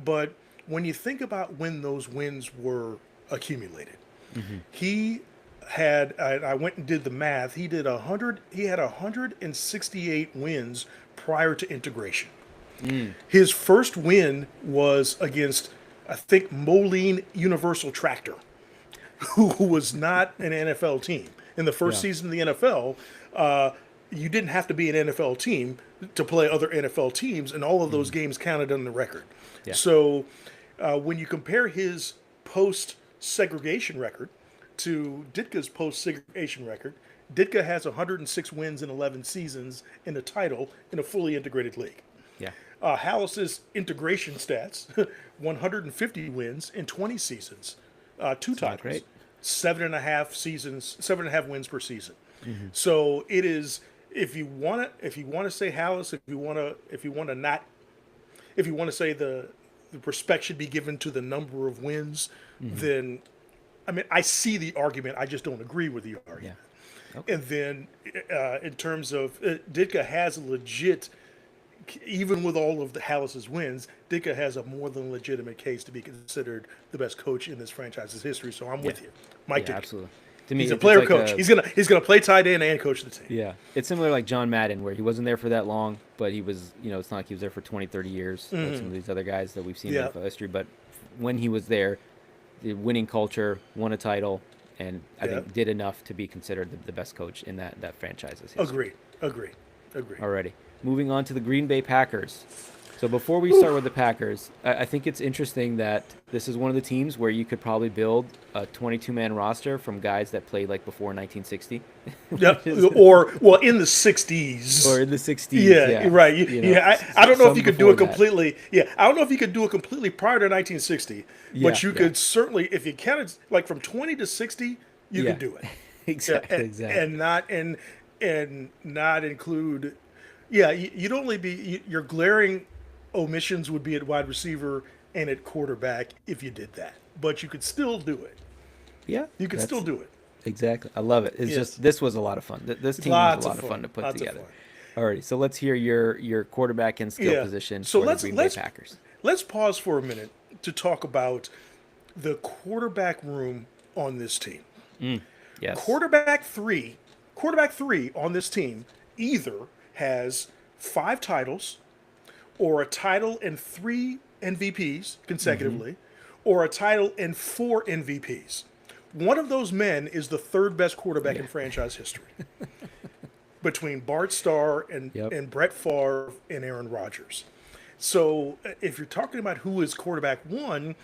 But when you think about when those wins were accumulated, he had. I went and did the math. He did 100. He had 168 wins prior to integration. His first win was against, I think, Moline Universal Tractor, who was not an NFL team. In the first Yeah. season of the NFL, you didn't have to be an NFL team to play other NFL teams, and all of those games counted on the record. Yeah. So when you compare his post-segregation record to Ditka's post-segregation record, Ditka has 106 wins in 11 seasons in a title in a fully integrated league. Yeah. Hallis's integration stats: 150 wins in 20 seasons, 2 It's not titles, great. 7.5 wins per season. So it is. If you want to say Hallis, if you want to say the respect should be given to the number of wins, then I mean I see the argument. I just don't agree with the Yeah. argument. Okay. And then in terms of Ditka has a legit, even with all of the Hallis's wins, Ditka has a more than legitimate case to be considered the best coach in this franchise's history. So I'm Yeah. with you, Mike Yeah, Ditka. absolutely. To me, He's a it's player like coach. a He's gonna play tight end and coach the team. yeah. It's similar like John Madden, where he wasn't there for that long, but he was, it's not like he was there for 20, 30 years, like some of these other guys that we've seen in Yeah, NFL history. But when he was there, the winning culture, won a title, and I yeah. think did enough to be considered the best coach in that franchise's history. Agreed. Agreed. Agreed. Alrighty. Moving on to the Green Bay Packers. So before we start with the Packers, I think it's interesting that this is one of the teams where you could probably build a 22-man roster from guys that played like before 1960. Yep. Is, Or well, in the '60s. or in the 60s, Yeah, yeah. right. I don't know if Some you could do before it that. completely. Yeah, I don't know if you could do it completely prior to 1960, Yeah, but you yeah. could certainly, if you counted like from 20 to 60, you Yeah. could do it. Yeah, Exactly, exactly. and not include. Yeah, you'd only be your glaring omissions would be at wide receiver and at quarterback if you did that, but you could still do it. Yeah, You could still that's do it. exactly. I love it. It's Yes, just this was a lot of fun. This team was lots a of lot of fun. fun to put Lots of together. fun. Alrighty, so let's hear your quarterback and skill Yeah. position So for the Green Bay let's Packers. let's pause for a minute to talk about the quarterback room on this team. Yes. Quarterback three on this team either has 5 titles or a title and 3 MVPs consecutively, or a title and 4 MVPs. One of those men is the third best quarterback in franchise history, between Bart Starr Yep. and Brett Favre and Aaron Rodgers. So if you're talking about who is quarterback one,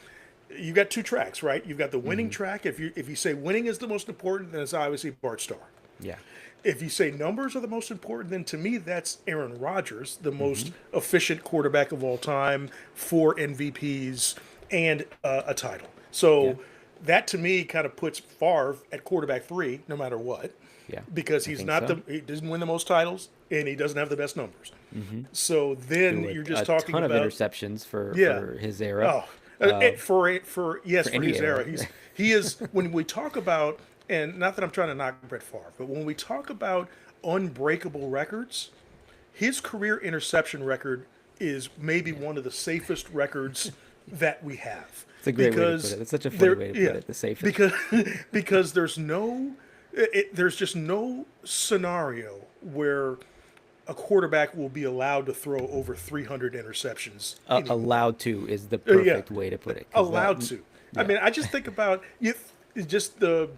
you got 2 tracks, right? You've got the winning track. If you say winning is the most important, then it's obviously Bart Starr. Yeah. If you say numbers are the most important, then to me that's Aaron Rodgers, the most efficient quarterback of all time, 4 MVPs and a title. Yeah. So that to me kind of puts Favre at quarterback 3, no matter what, Yeah. because I he's think not so. he doesn't win the most titles and he doesn't have the best numbers. So then Threw you're just a talking ton of about interceptions yeah. for his era. For yes, for any his era, era. he is when we talk about, and not that I'm trying to knock Brett Favre, but when we talk about unbreakable records, his career interception record is maybe one of the safest records that we have. It's a great way to put it. It's such a funny way to put it. The safest. Because there's just no scenario where a quarterback will be allowed to throw over 300 interceptions anymore. Allowed to is the Yeah, perfect way to put it. 'Cause allowed to. I yeah. mean, I just think about you, just the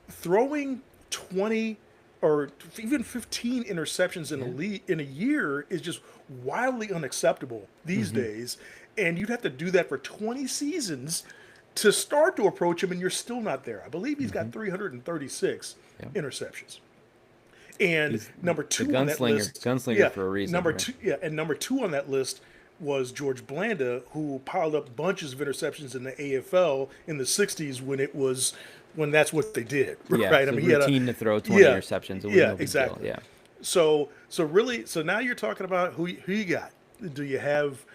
throwing 20 or even 15 interceptions in in a year is just wildly unacceptable these days, and you'd have to do that for 20 seasons to start to approach him, and you're still not there. I believe he's got 336 Yeah. interceptions. And He's number the 2 on that list, gunslinger for a reason, Number right? 2, yeah, and number 2 on that list was George Blanda, who piled up bunches of interceptions in the AFL in the '60s when that's what they did, Yeah, right? so I mean, he had routine to throw 20 yeah, interceptions. It was yeah, no big exactly. deal. Yeah. So now you're talking about who you got. Do you have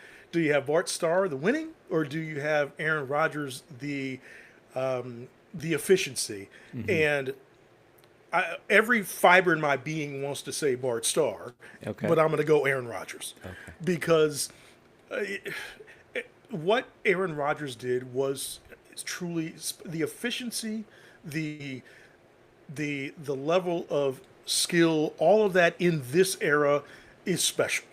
Bart Starr, the winning, or do you have Aaron Rodgers, the efficiency? And every fiber in my being wants to say Bart Starr, Okay. but I'm going to go Aaron Rodgers because what Aaron Rodgers did was truly the efficiency, the level of skill, all of that in this era is special.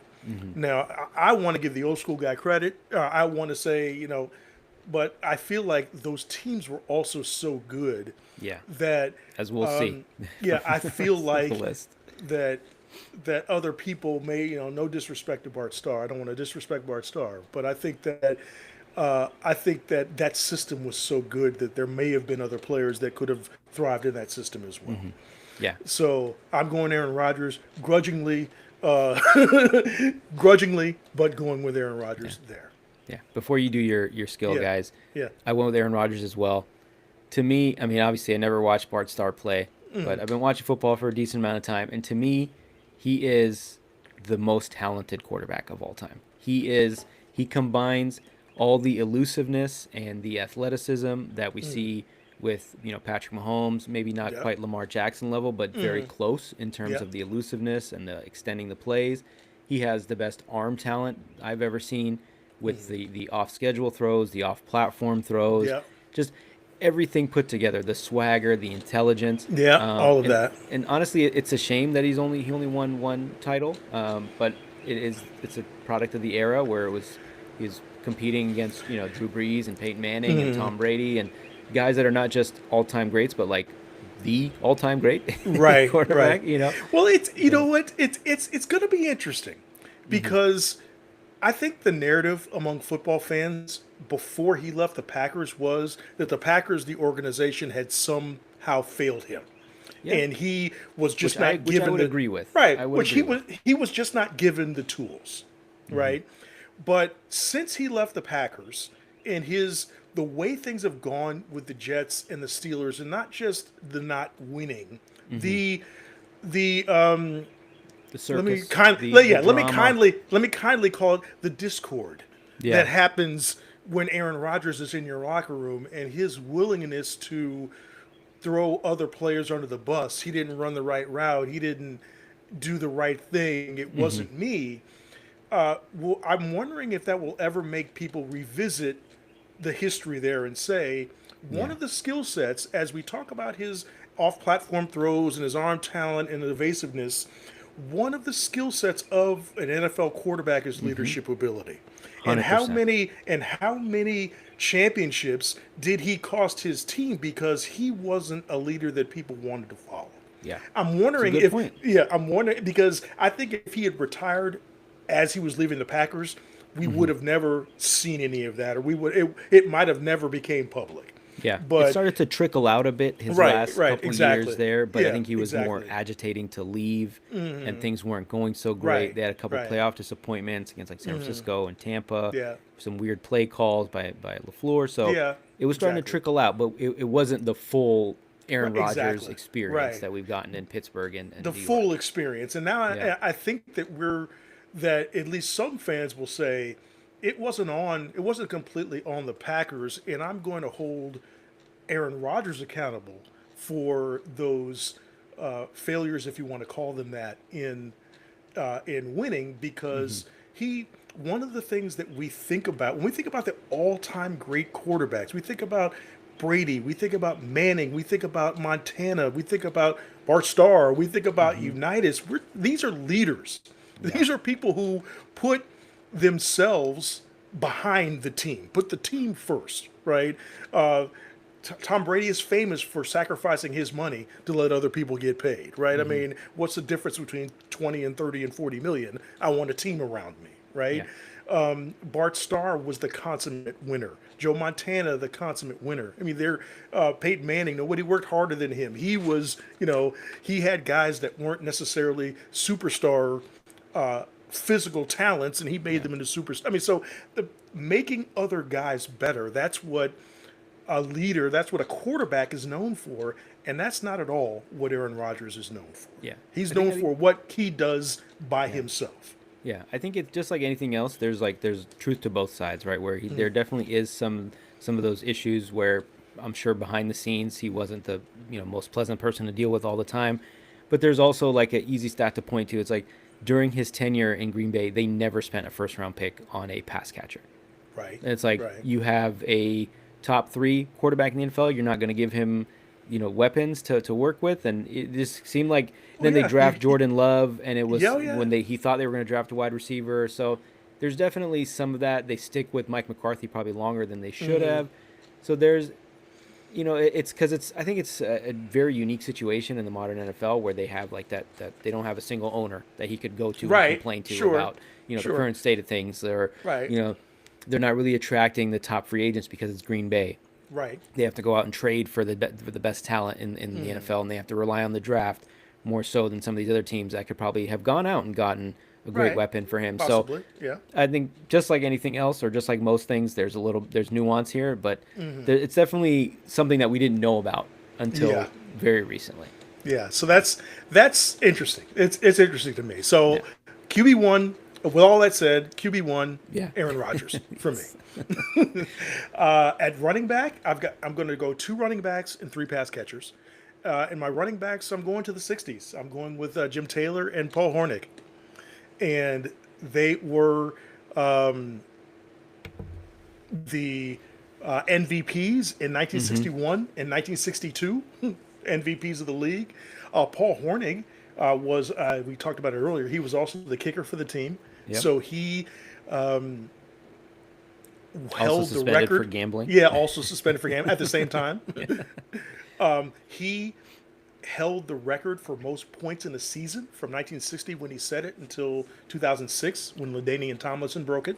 Now, I want to give the old school guy credit. I want to say, but I feel like those teams were also so good Yeah. that As we'll see. yeah, I feel The like list. that other people may, no disrespect to Bart Starr. I don't want to disrespect Bart Starr, but I think that that system was so good that there may have been other players that could have thrived in that system as well. Yeah. So I'm going Aaron Rodgers, grudgingly, grudgingly, but going with Aaron Rodgers there. Yeah. Before you do your skill, Yeah. guys, Yeah. I went with Aaron Rodgers as well. To me, I mean, obviously, I never watched Bart Starr play, but I've been watching football for a decent amount of time, and to me, he is the most talented quarterback of all time. He combines all the elusiveness and the athleticism that we see with Patrick Mahomes, maybe not Yep. quite Lamar Jackson level, but very close in terms Yep. of the elusiveness and the extending the plays. He has the best arm talent I've ever seen with the off schedule throws, the off platform throws, Yep. just everything put together, the swagger, the intelligence. Yeah. Um, All of and that. and honestly, it's a shame that he only won one title. But it's a product of the era where he's competing against Drew Brees and Peyton Manning and Tom Brady and guys that are not just all time greats, but like the all time great Right. Right. quarterback. Well, it's you know So what it's going to be interesting because I think the narrative among football fans before he left the Packers was that the Packers, the organization, had somehow failed him, yeah, and he was which just I not which I given would the agree with. right, I would which agree with. he was just not given the tools, right? But since he left the Packers and his the way things have gone with the Jets and the Steelers, and not just the not winning, the the The let me circus, kind the yeah drama. let me kindly call it the discord Yeah. that happens when Aaron Rodgers is in your locker room and his willingness to throw other players under the bus. He didn't run the right route. He didn't do the right thing. It wasn't me. Well, I'm wondering if that will ever make people revisit the history there and say one Yeah. of the skill sets as we talk about his off-platform throws and his arm talent and evasiveness, one of the skill sets of an NFL quarterback is leadership ability. And 100%. how many championships did he cost his team because he wasn't a leader that people wanted to follow? Yeah. I'm It's a wondering good if point. yeah, I'm wondering because I think if he had retired as he was leaving the Packers, we would have never seen any of that, or it might have never became public. Yeah, it But started to trickle out a bit his right, last right, couple years exactly. there, but I Yeah, think he was more exactly. agitating to leave, and things weren't going so great. Right, They had a couple right. playoff disappointments against like San Francisco and Tampa, Yeah, some weird play calls by LaFleur. So yeah, it was starting to exactly. trickle out, but it wasn't the full Aaron Right, Rodgers exactly. experience Right. that we've gotten in Pittsburgh and The New York. full experience. And now Yeah. I think that that at least some fans will say it wasn't completely on the Packers, and I'm going to hold Aaron Rodgers accountable for those failures, if you want to call them that, in winning because he one of the things that we think about when we think about the all-time great quarterbacks, we think about Brady, we think about Manning, we think about Montana, we think about Bart Starr, we think about Unitas. These are leaders. Yeah. These are people who put themselves behind the team, put the team first, right? Tom Brady is famous for sacrificing his money to let other people get paid, right? I mean, what's the difference between 20 and 30 and 40 million? I want a team around me, right? Yeah. Bart Starr was the consummate winner. Joe Montana, the consummate winner. I mean, they're Peyton Manning. Nobody worked harder than him. He was, he had guys that weren't necessarily superstar physical talents, and he made Yeah. them into superstars. I mean, so making other guys better. That's what a leader, that's what a quarterback is known for, and that's not at all what Aaron Rodgers is known for. Yeah. He's I known think for what he does by yeah. himself. Yeah, I think it's just like anything else. There's truth to both sides, right? Where there definitely is some of those issues where I'm sure behind the scenes he wasn't the most pleasant person to deal with all the time. But there's also like an easy stat to point to. It's like during his tenure in Green Bay, they never spent a first round pick on a pass catcher. Right. And it's like Right. you have a top three quarterback in the NFL. You're not going to give him, weapons to work with. And it just seemed like Well, then they yeah. draft Jordan Love, and it was Yeah, yeah. when he thought they were going to draft a wide receiver. So there's definitely some of that. They stick with Mike McCarthy probably longer than they should have. So there's, it's because I think it's a very unique situation in the modern NFL where they have like that they don't have a single owner that he could go to and Right. complain to Sure. about, the Sure. current state of things. Or, Right. they're not really attracting the top free agents because it's Green Bay. Right. They have to go out and trade for the best talent in the NFL, and they have to rely on the draft more so than some of these other teams that could probably have gone out and gotten a great Right. weapon for him. Possibly. So Yeah. I think just like anything else, or just like most things, there's nuance here, but it's definitely something that we didn't know about until Yeah. very recently. Yeah. So that's interesting. It's interesting to me. So Yeah. QB1, With all that said, QB1, Yeah. Aaron Rodgers for me. Yes. At running back, I'm going to go 2 running backs and 3 pass catchers. And my running backs, I'm going to the '60s. I'm going with Jim Taylor and Paul Hornick, and they were the MVPs in Mm-hmm. 1961 and 1962, MVPs of the league. Paul Hornig was, we talked about it earlier, he was also the kicker for the team. Yep. So he Also held the suspended for record. gambling. Yeah, also suspended for gambling at the same time. Yeah. He held the record for most points in a season from 1960 when he set it until 2006 when LaDainian Tomlinson broke it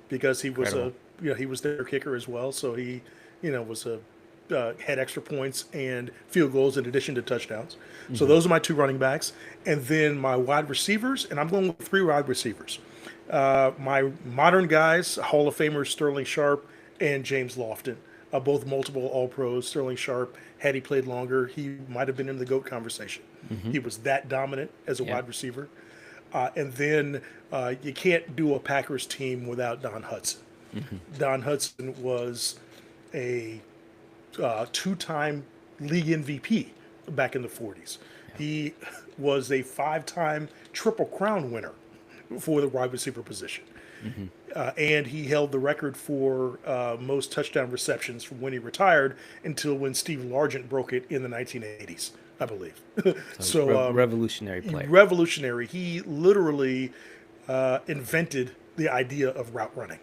because he was Incredible. he was their kicker as well. So he was a had extra points and field goals in addition to touchdowns. So Mm-hmm. those are my 2 running backs, and then my wide receivers, and I'm going with 3 wide receivers. My modern guys, Hall of Famers Sterling Sharp and James Lofton, both multiple All Pros. Sterling Sharp, had he played longer, he might have been in the GOAT conversation. Mm-hmm. He was that dominant as a Yeah. wide receiver. And then you can't do a Packers team without Don Hudson. Mm-hmm. Don Hudson was a 2-time league MVP back in the 40s. He was a 5-time Triple Crown winner for the wide receiver position. Mm-hmm. And he held the record for most touchdown receptions from when he retired until when Steve Largent broke it in the 1980s, I believe. So So revolutionary player. revolutionary. He literally invented the idea of route running.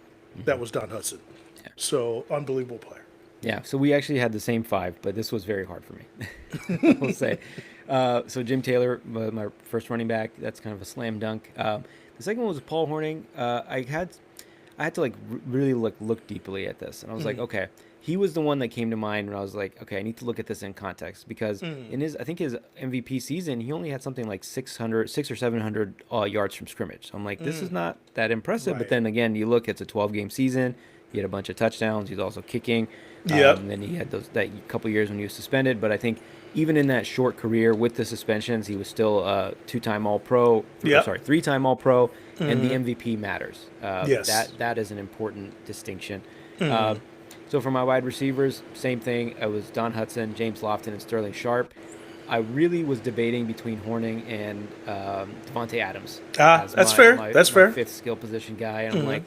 That was Don Hudson. Yeah. So unbelievable player. Yeah, so we actually had the same 5, but this was very hard for me. We'll say. So Jim Taylor, my first running back, that's kind of a slam dunk. The second one was Paul Horning. I had to like really look deeply at this, and I was like, okay, he was the one that came to mind when I was like, okay, I need to look at this in context because in I think his MVP season, he only had something like 6 or 700 yards from scrimmage. So I'm like, this is not that impressive. But Right. then again, you look, it's a 12-game season. He had a bunch of touchdowns. He's also kicking. Yep. And then he had that couple years when he was suspended. But I think even in that short career with the suspensions, he was still a 2-time All-Pro. Yep. Sorry, 3-time All-Pro, and the MVP matters. Yes. That is an important distinction. So for my wide receivers, same thing. It was Don Hudson, James Lofton, and Sterling Sharp. I really was debating between Horning and Devontae Adams. As That's fair. That's my fair. fifth skill position guy. And I'm like,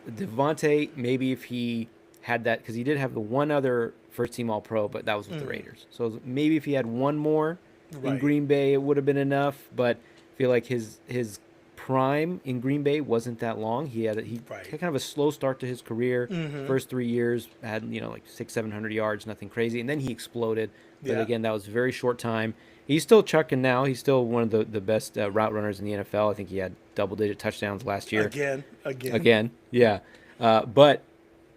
Devontae, maybe if he had that, because he did have the one other first team All Pro, but that was with the Raiders. So maybe if he had one more in Right. Green Bay, it would have been enough. But I feel like his prime in Green Bay wasn't that long. He Right. had kind of a slow start to his career. First 3 years had like 600-700 yards, nothing crazy, and then he exploded. But Yeah. again, that was a very short time. He's still chucking now. He's still one of the best route runners in the NFL. I think he had double-digit touchdowns last year. Again. Yeah. But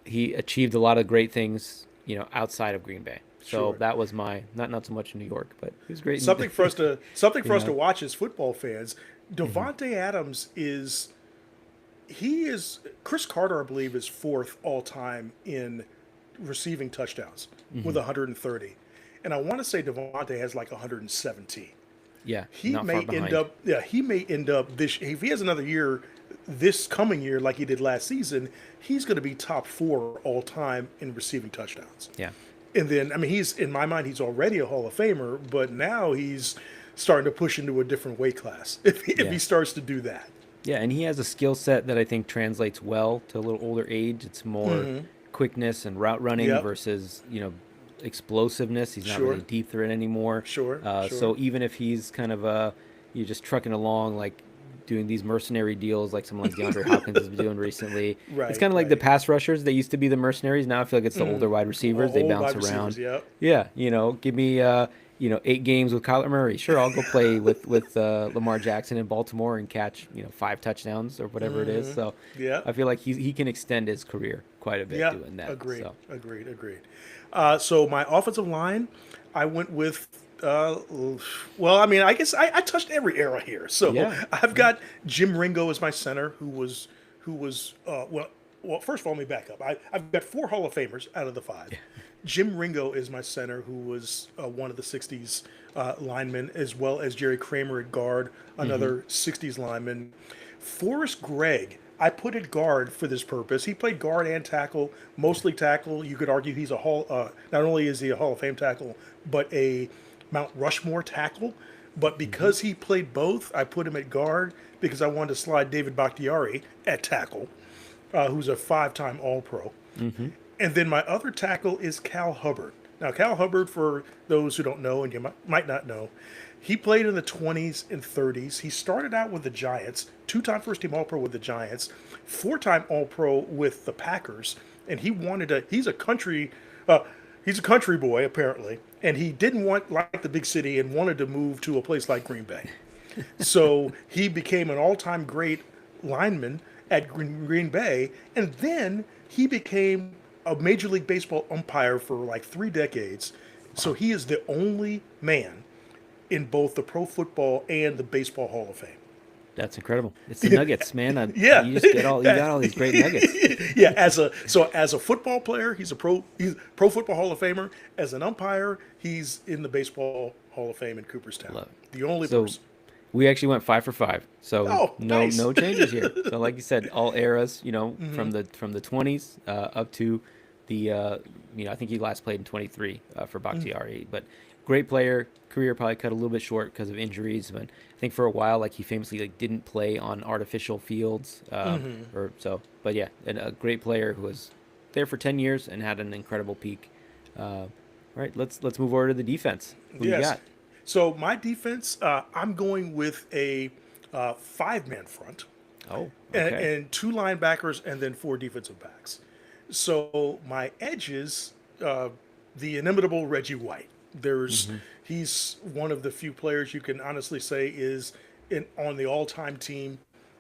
he achieved a lot of great things, outside of Green Bay. So Sure. that was my not so much in New York, but he was great. Something for us to know. watch as football fans. Devontae Adams is Chris Carter, I believe, is 4th all time in receiving touchdowns with 130, and I want to say Devontae has like 117. Yeah, He not may far behind. he may end up this if he has another year this coming year like he did last season, he's going to be top 4 all time in receiving touchdowns. Yeah. And then, I mean, he's in my mind, he's already a Hall of Famer, but now he's starting to push into a different weight class if Yeah. he starts to do that. Yeah, and he has a skill set that I think translates well to a little older age. It's more quickness and route running Yep. versus, explosiveness. He's not Sure. really deep threat anymore. Sure, sure. So even if he's kind of you're just trucking along, like doing these mercenary deals like someone like DeAndre Hopkins has been doing recently. Right, It's kind of like the right. pass rushers. They used to be the mercenaries. Now I feel like it's the older wide receivers. They Old bounce wide around. receivers, yep. Yeah, give me 8 games with Kyler Murray. Sure, I'll go play with Lamar Jackson in Baltimore and catch 5 touchdowns or whatever it is. So Yeah. I feel like he can extend his career quite a bit Yeah, doing that. agreed, So. agreed. So my offensive line, I went with. Well, I mean, I guess I touched every era here. So Yeah. I've got Jim Ringo as my center, who was well. First of all, let me back up. I've got 4 Hall of Famers out of the 5. Jim Ringo is my center, who was one of the '60s linemen, as well as Jerry Kramer at guard, another '60s lineman. Forrest Gregg, I put at guard for this purpose. He played guard and tackle, mostly tackle. You could argue he's a not only is he a Hall of Fame tackle, but a Mount Rushmore tackle. But Hmm. because he played both, I put him at guard because I wanted to slide David Bakhtiari at tackle, who's a five-time All-Pro. Hmm. And then my other tackle is Cal Hubbard. Now, Cal Hubbard, for those who don't know, and you might not know, he played in the 20s and 30s. He started out with the Giants, two-time first-team All-Pro with the Giants, four-time All-Pro with the Packers, and he's a country boy apparently, and he didn't want like the big city and wanted to move to a place like Green Bay. So he became an all-time great lineman at Green Bay, and then he became a Major League Baseball umpire for like 3 decades. So he is the only man in both the Pro Football and the Baseball Hall of Fame. That's incredible. It's the Nuggets, man. Yeah, You just you got all these great Nuggets. yeah. As a football player, he's a Pro Football Hall of Famer. As an umpire, he's in the Baseball Hall of Fame in Cooperstown. Love it. The only So person. we actually went 5 for 5. So Oh, nice. no changes here. So like you said, all eras, from the 20s up to the I think he last played in 23 for Bakhtiari, but great player. Career probably cut a little bit short because of injuries, but I think for a while, like he famously like didn't play on artificial fields, or so. But yeah, and a great player who was there for 10 years and had an incredible peak. All right, let's move over to the defense. Who you Yes. got? So my defense, I'm going with a five-man front Oh, and, okay. and two linebackers and then four defensive backs. So my edges, the inimitable Reggie White. He's one of the few players you can honestly say is on the all-time team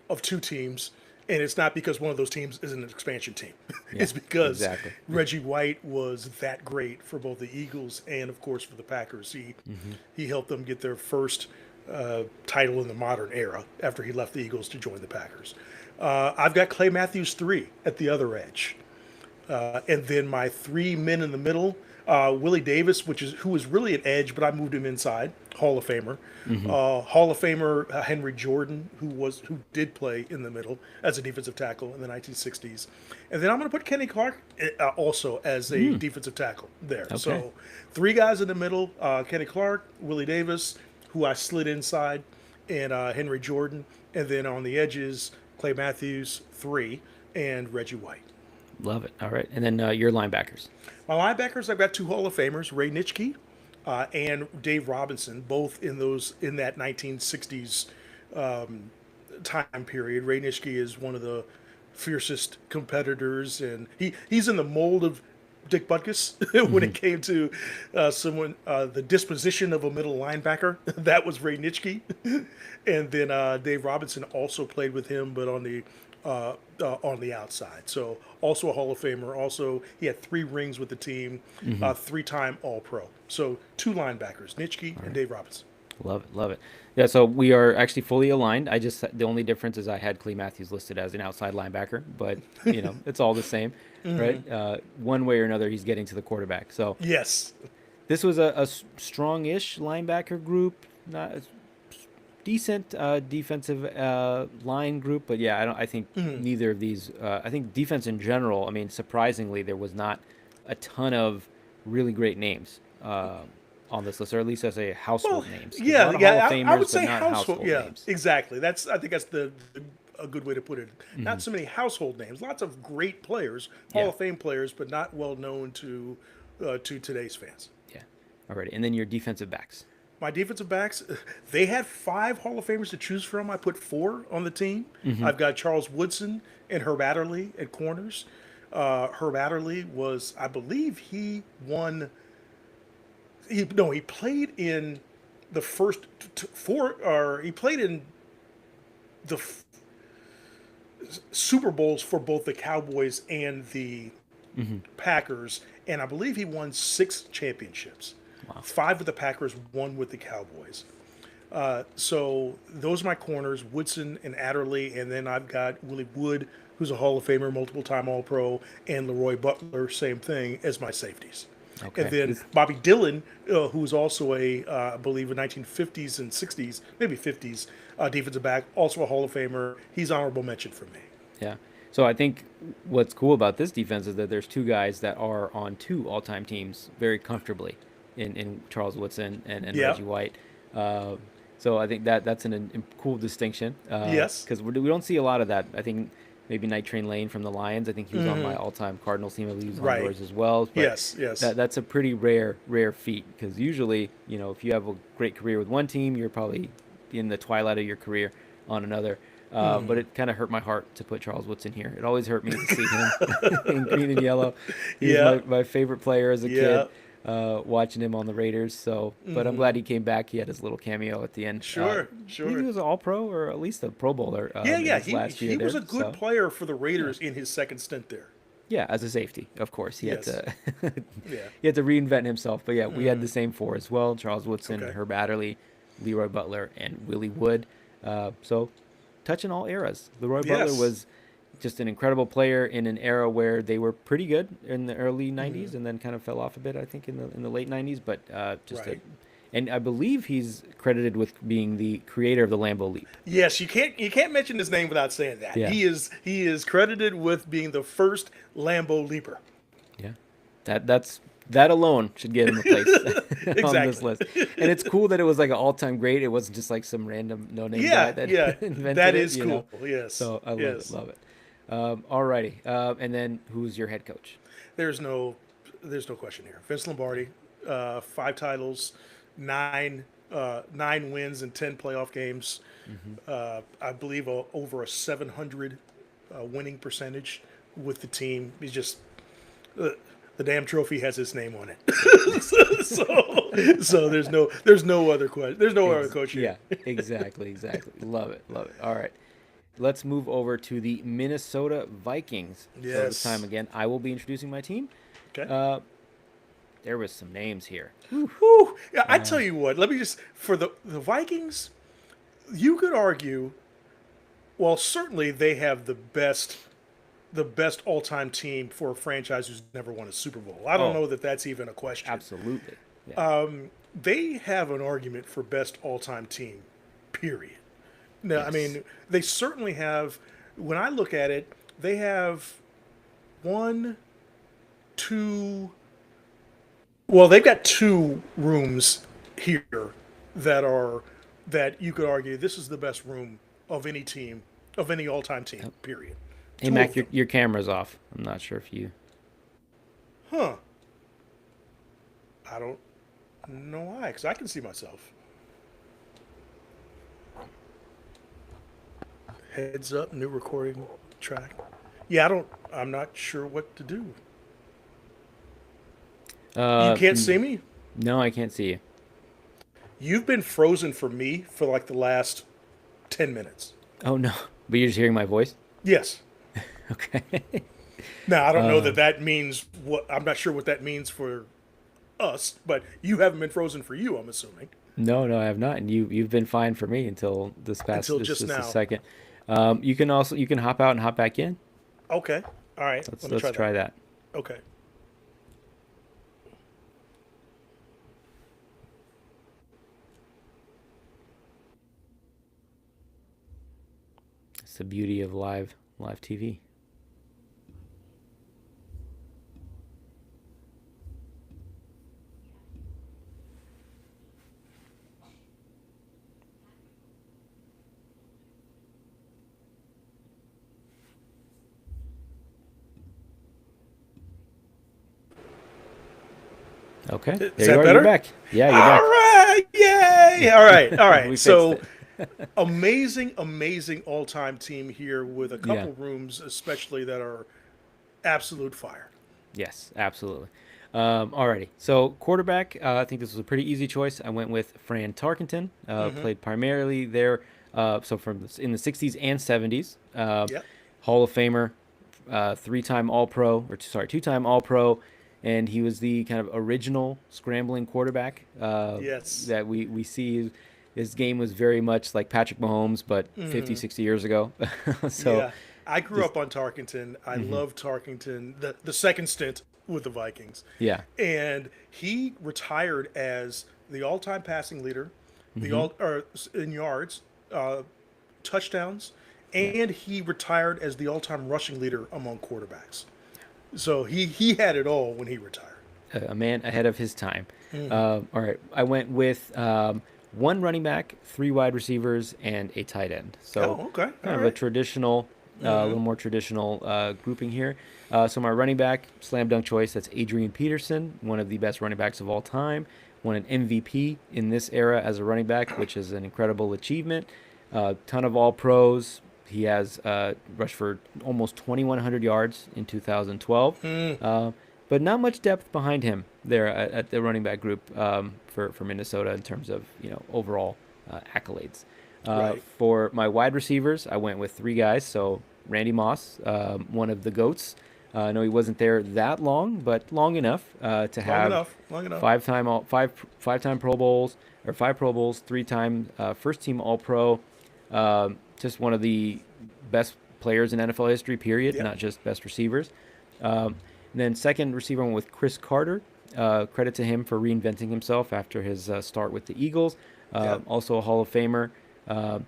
of two teams, and it's not because one of those teams is an expansion team. Yeah, It's because exactly. Reggie White was that great for both the Eagles and, of course, for the Packers. He helped them get their first title in the modern era after he left the Eagles to join the Packers. I've got Clay Matthews 3 at the other edge. And then my three men in the middle, Willie Davis, who was really an edge, but I moved him inside, Hall of Famer. Hall of Famer Henry Jordan, who did play in the middle as a defensive tackle in the 1960s. And then I'm going to put Kenny Clark also as a defensive tackle there. Okay. So three guys in the middle, Kenny Clark, Willie Davis, who I slid inside, and Henry Jordan. And then on the edges, Clay Matthews, 3, and Reggie White. Love it. All right, and then your linebackers. My linebackers, I've got two Hall of Famers, Ray Nitschke and Dave Robinson, both in that 1960s time period. Ray Nitschke is one of the fiercest competitors, and he's in the mold of Dick Butkus when it came to the disposition of a middle linebacker. That was Ray Nitschke, and then Dave Robinson also played with him, but on the outside. So also a Hall of Famer. Also, he had 3 rings with the team, 3-time All-Pro. So two linebackers, Nitschke and Dave Robinson. Love it, love it. Yeah, so we are actually fully aligned. The only difference is I had Clay Matthews listed as an outside linebacker, but it's all the same, right? One way or another, he's getting to the quarterback. So Yes. this was a strong-ish linebacker group, not decent defensive line group, but yeah, I think neither of these. I think defense in general. I mean, surprisingly, there was not a ton of really great names on this list, or at least I say household names. 'Cause a lot of Hall of I Famers, would say but not household. Yeah, names. exactly. I think that's a good way to put it. Not so many household names. Lots of great players, Hall Yeah. of Fame players, but not well known to today's fans. Yeah. Alrighty, and then your defensive backs. My defensive backs, they had 5 Hall of Famers to choose from. I put 4 on the team. I've got Charles Woodson and Herb Adderley at corners. Herb Adderley was, I believe, he won. He played in the first 4, or he played in the Super Bowls for both the Cowboys and the Packers, and I believe he won 6 championships. Wow. 5 with the Packers, 1 with the Cowboys. So those are my corners, Woodson and Adderley, and then I've got Willie Wood, who's a Hall of Famer, multiple-time All-Pro, and Leroy Butler, same thing, as my safeties. And Okay. then Bobby Dillon, who was also I believe, a 1950s and 60s, maybe 50s defensive back, also a Hall of Famer. He's honorable mention for me. Yeah. So I think what's cool about this defense is that there's two guys that are on two all-time teams very comfortably in Charles Woodson and Yeah. Reggie White. Uh, so I think that's an cool distinction Yes. because we don't see a lot of that. I think maybe Night Train Lane from the Lions. I think he was on my all-time Cardinals team. I believe he was on Right. yours as well. But Yes. Yes. that's a pretty rare feat because usually, if you have a great career with one team, you're probably in the twilight of your career on another. But it kind of hurt my heart to put Charles Woodson here. It always hurt me to see him in green and yellow. He was Yeah. my favorite player as a Yeah. kid, watching him on the Raiders. So, but I'm glad he came back. He had his little cameo at the end. Sure. I believe Sure. he was an All-Pro or at least a Pro Bowler Yeah. in Yeah. his last year He there. was a good So, player for the Raiders in his second stint there. yeah, as a safety, of course, he had Yes. to Yeah. he had to reinvent himself. But yeah, we had the same four as well: Charles Woodson, Okay. Herb Adderley, Leroy Butler, and Willie Wood. So touching all eras. Leroy Butler Yes. was just an incredible player in an era where they were pretty good in the early '90s, and then kind of fell off a bit, I think, in the late '90s. But Right. and I believe he's credited with being the creator of the Lambeau Leap. Yes, you can't mention his name without saying that. Yeah. He is credited with being the first Lambeau leaper. Yeah, that alone should get him a place on this Exactly. list. And it's cool that it was like an all-time great. It wasn't just like some random no-name guy Yeah, that yeah, invented that it. is cool. Yes, So I love yes. it, love it. Alrighty, and then who's your head coach? There's no question here. Vince Lombardi, 5 titles, nine wins in 10 playoff games. I believe over a 700 winning percentage with the team. He's just the damn trophy has his name on it. so there's no other question. There's no other coach here. Yeah, exactly. Love it. All right. Let's move over to the Minnesota Vikings. So this Yes. time again, I will be introducing my team. Okay. There was some names here. Whew. Yeah, I tell you what. Let me just for the Vikings. You could argue. Well, certainly they have the best all-time team for a franchise who's never won a Super Bowl. I don't Oh. know that that's even a question. Absolutely. Yeah. They have an argument for best all-time team, period. No, I Yes. mean, they certainly have. When I look at it, they have one, two. Well, they've got 2 rooms here that you could argue this is the best room of any team, of any all-time team, period. Hey, Two Mac, of your, them. your camera's off. I'm not sure if you. Huh. I don't know why, because I can see myself. Heads up, new recording track. Yeah, I'm not sure what to do. You can't see me? No, I can't see you. You've been frozen for me for like the last 10 minutes. Oh, no. But you're just hearing my voice? Yes. Okay. Now, I don't know that means what, I'm not sure what that means for us, but you haven't been frozen for you, I'm assuming. No, I have not. And you've been fine for me until Until this just a now. second. You can hop out and hop back in. Okay. All right. Let me Let's try that. Okay. It's the beauty of live TV. Okay. Is There that you are. better? You're back. Yeah, you're All back. right. Yay. All right. All right. We fixed So it. amazing all-time team here with a couple Yeah. rooms, especially that are absolute fire. Yes, absolutely. Alrighty. So quarterback, I think this was a pretty easy choice. I went with Fran Tarkenton. Played primarily there, in the '60s and '70s. Yep. Hall of Famer, two-time All-Pro, and he was the kind of original scrambling quarterback. Yes. That we see. His game was very much like Patrick Mahomes, but 50, 60 years ago. So. Yeah. I grew up on Tarkenton. I love Tarkenton. The second stint with the Vikings, Yeah. and he retired as the all-time passing leader, the Hmm. all or in yards, uh, touchdowns, Yeah. and he retired as the all-time rushing leader among quarterbacks. So he had it all when he retired. A man ahead of his time. All right, I went with one running back, three wide receivers, and a tight end. So Oh, okay, all kind of a right. traditional, a little more traditional grouping here. So my running back, slam dunk choice, that's Adrian Peterson, one of the best running backs of all time. Won an MVP in this era as a running back, which is an incredible achievement. Ton of all pros. He has rushed for almost 2,100 yards in 2012. Uh, but not much depth behind him there at the running back group for Minnesota in terms of overall accolades. Right. For my wide receivers, I went with three guys. So Randy Moss, one of the goats. I know he wasn't there that long, but long enough to Long have enough. Long enough. five-time Pro Bowls or five Pro Bowls, three-time first team All Pro. Just one of the best players in NFL history. Period. Yep. Not just best receivers. And then second receiver went with Chris Carter. Credit to him for reinventing himself after his start with the Eagles. Yep. Also a Hall of Famer. Uh,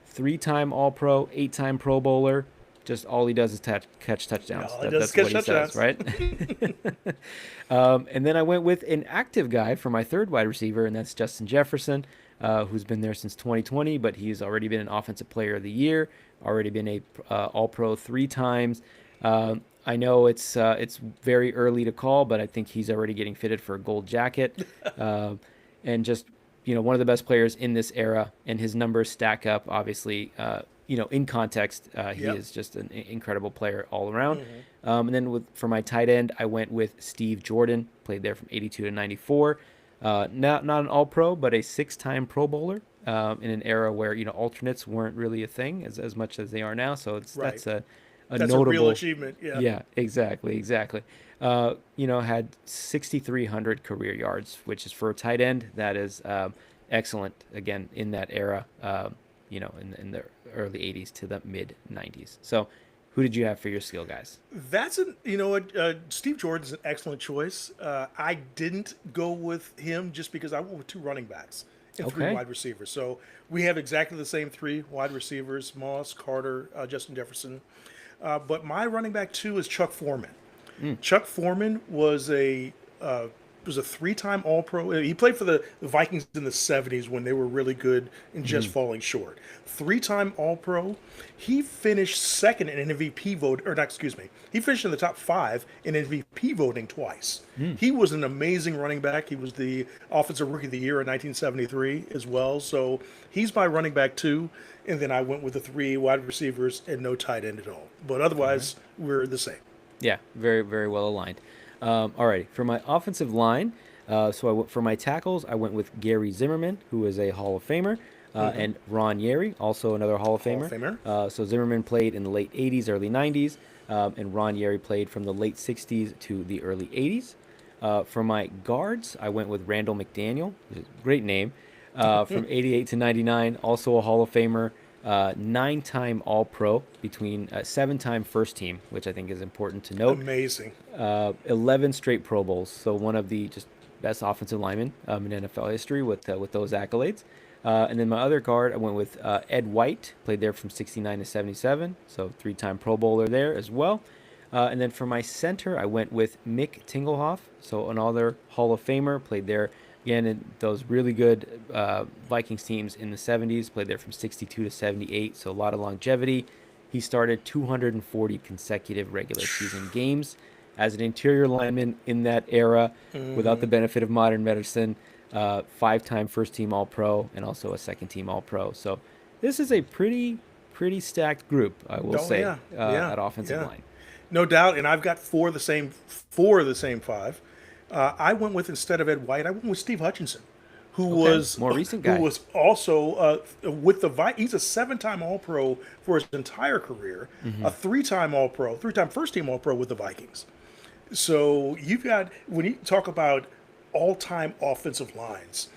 Three-time All-Pro, eight-time Pro Bowler. Just all he does is catch touchdowns. All it does is That's catch what he says, touchdowns. right? And then I went with an active guy for my third wide receiver, and that's Justin Jefferson, who's been there since 2020, but he's already been an Offensive Player of the Year, already been a All-Pro three times. I know it's very early to call, but I think he's already getting fitted for a gold jacket, and just one of the best players in this era, and his numbers stack up. Obviously, in context, he Yep. is just an incredible player all around. And then for my tight end, I went with Steve Jordan. Played there from '82 to '94. Not an All Pro, but a six-time Pro Bowler. In an era where alternates weren't really a thing as much as they are now. So Right. that's a That's a real notable. achievement. Yeah. Yeah, exactly. Had 6,300 career yards, which is for a tight end. That is excellent. Again, in that era, in the early '80s to the mid '90s. So, who did you have for your skill guys? That's an Steve Jordan's an excellent choice. I didn't go with him just because I went with two running backs and three Okay, wide receivers. So we have exactly the same three wide receivers: Moss, Carter, Justin Jefferson. But my running back two is Chuck Foreman. Chuck Foreman was a three-time All-Pro. He played for the Vikings in the '70s when they were really good and just falling short. Three-time All-Pro. He finished second in MVP vote, or not, excuse me. He finished in the top five in MVP voting twice. He was an amazing running back. He was the Offensive Rookie of the Year in 1973 as well. So he's my running back too. And then I went with the three wide receivers and no tight end at all. But otherwise, we're the same. yeah, very very well aligned. All right, for my offensive line, for my tackles, I went with Gary Zimmerman, who is a Hall of Famer, and Ron Yeri, also another Hall of Hall of Famer. Famer. So Zimmerman played in the late '80s, early '90s, and Ron Yeri played from the late '60s to the early '80s. For my guards, I went with Randall McDaniel, great name, from '88 to '99, also a Hall of Famer. Nine-time All-Pro between seven-time first team, which I think is important to note. Amazing. 11 straight Pro Bowls, so one of the just best offensive linemen in NFL history with those accolades. And then my other guard, I went with Ed White, played there from '69 to '77, so three-time Pro Bowler there as well. And then for my center, I went with Mick Tingelhoff, so another Hall of Famer, played there again in those really good Vikings teams in the '70s, played there from '62 to '78, so a lot of longevity. He started 240 consecutive regular season games as an interior lineman in that era without the benefit of modern medicine. Five-time first team All Pro and also a second team All Pro. So this is a pretty stacked group, I will Oh say, yeah, yeah, at offensive yeah. line. No doubt. And I've got four of the same five. I went with instead of Ed White, I went with Steve Hutchinson, who Okay, was more recent who guy. was also with the He's a seven-time All-Pro for his entire career, a three-time All-Pro, three-time first-team All-Pro with the Vikings. So you've got when you talk about all-time offensive lines,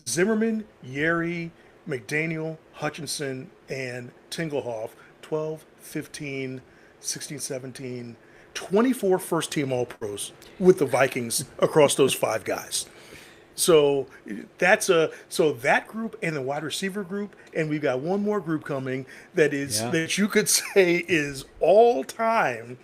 Zimmerman, Yeri, McDaniel, Hutchinson, and Tingelhoff, 12, 15, 16, 17. 24 first team All Pros with the Vikings across those five guys. So so that group and the wide receiver group, and we've got one more group coming Yeah. that you could say is all time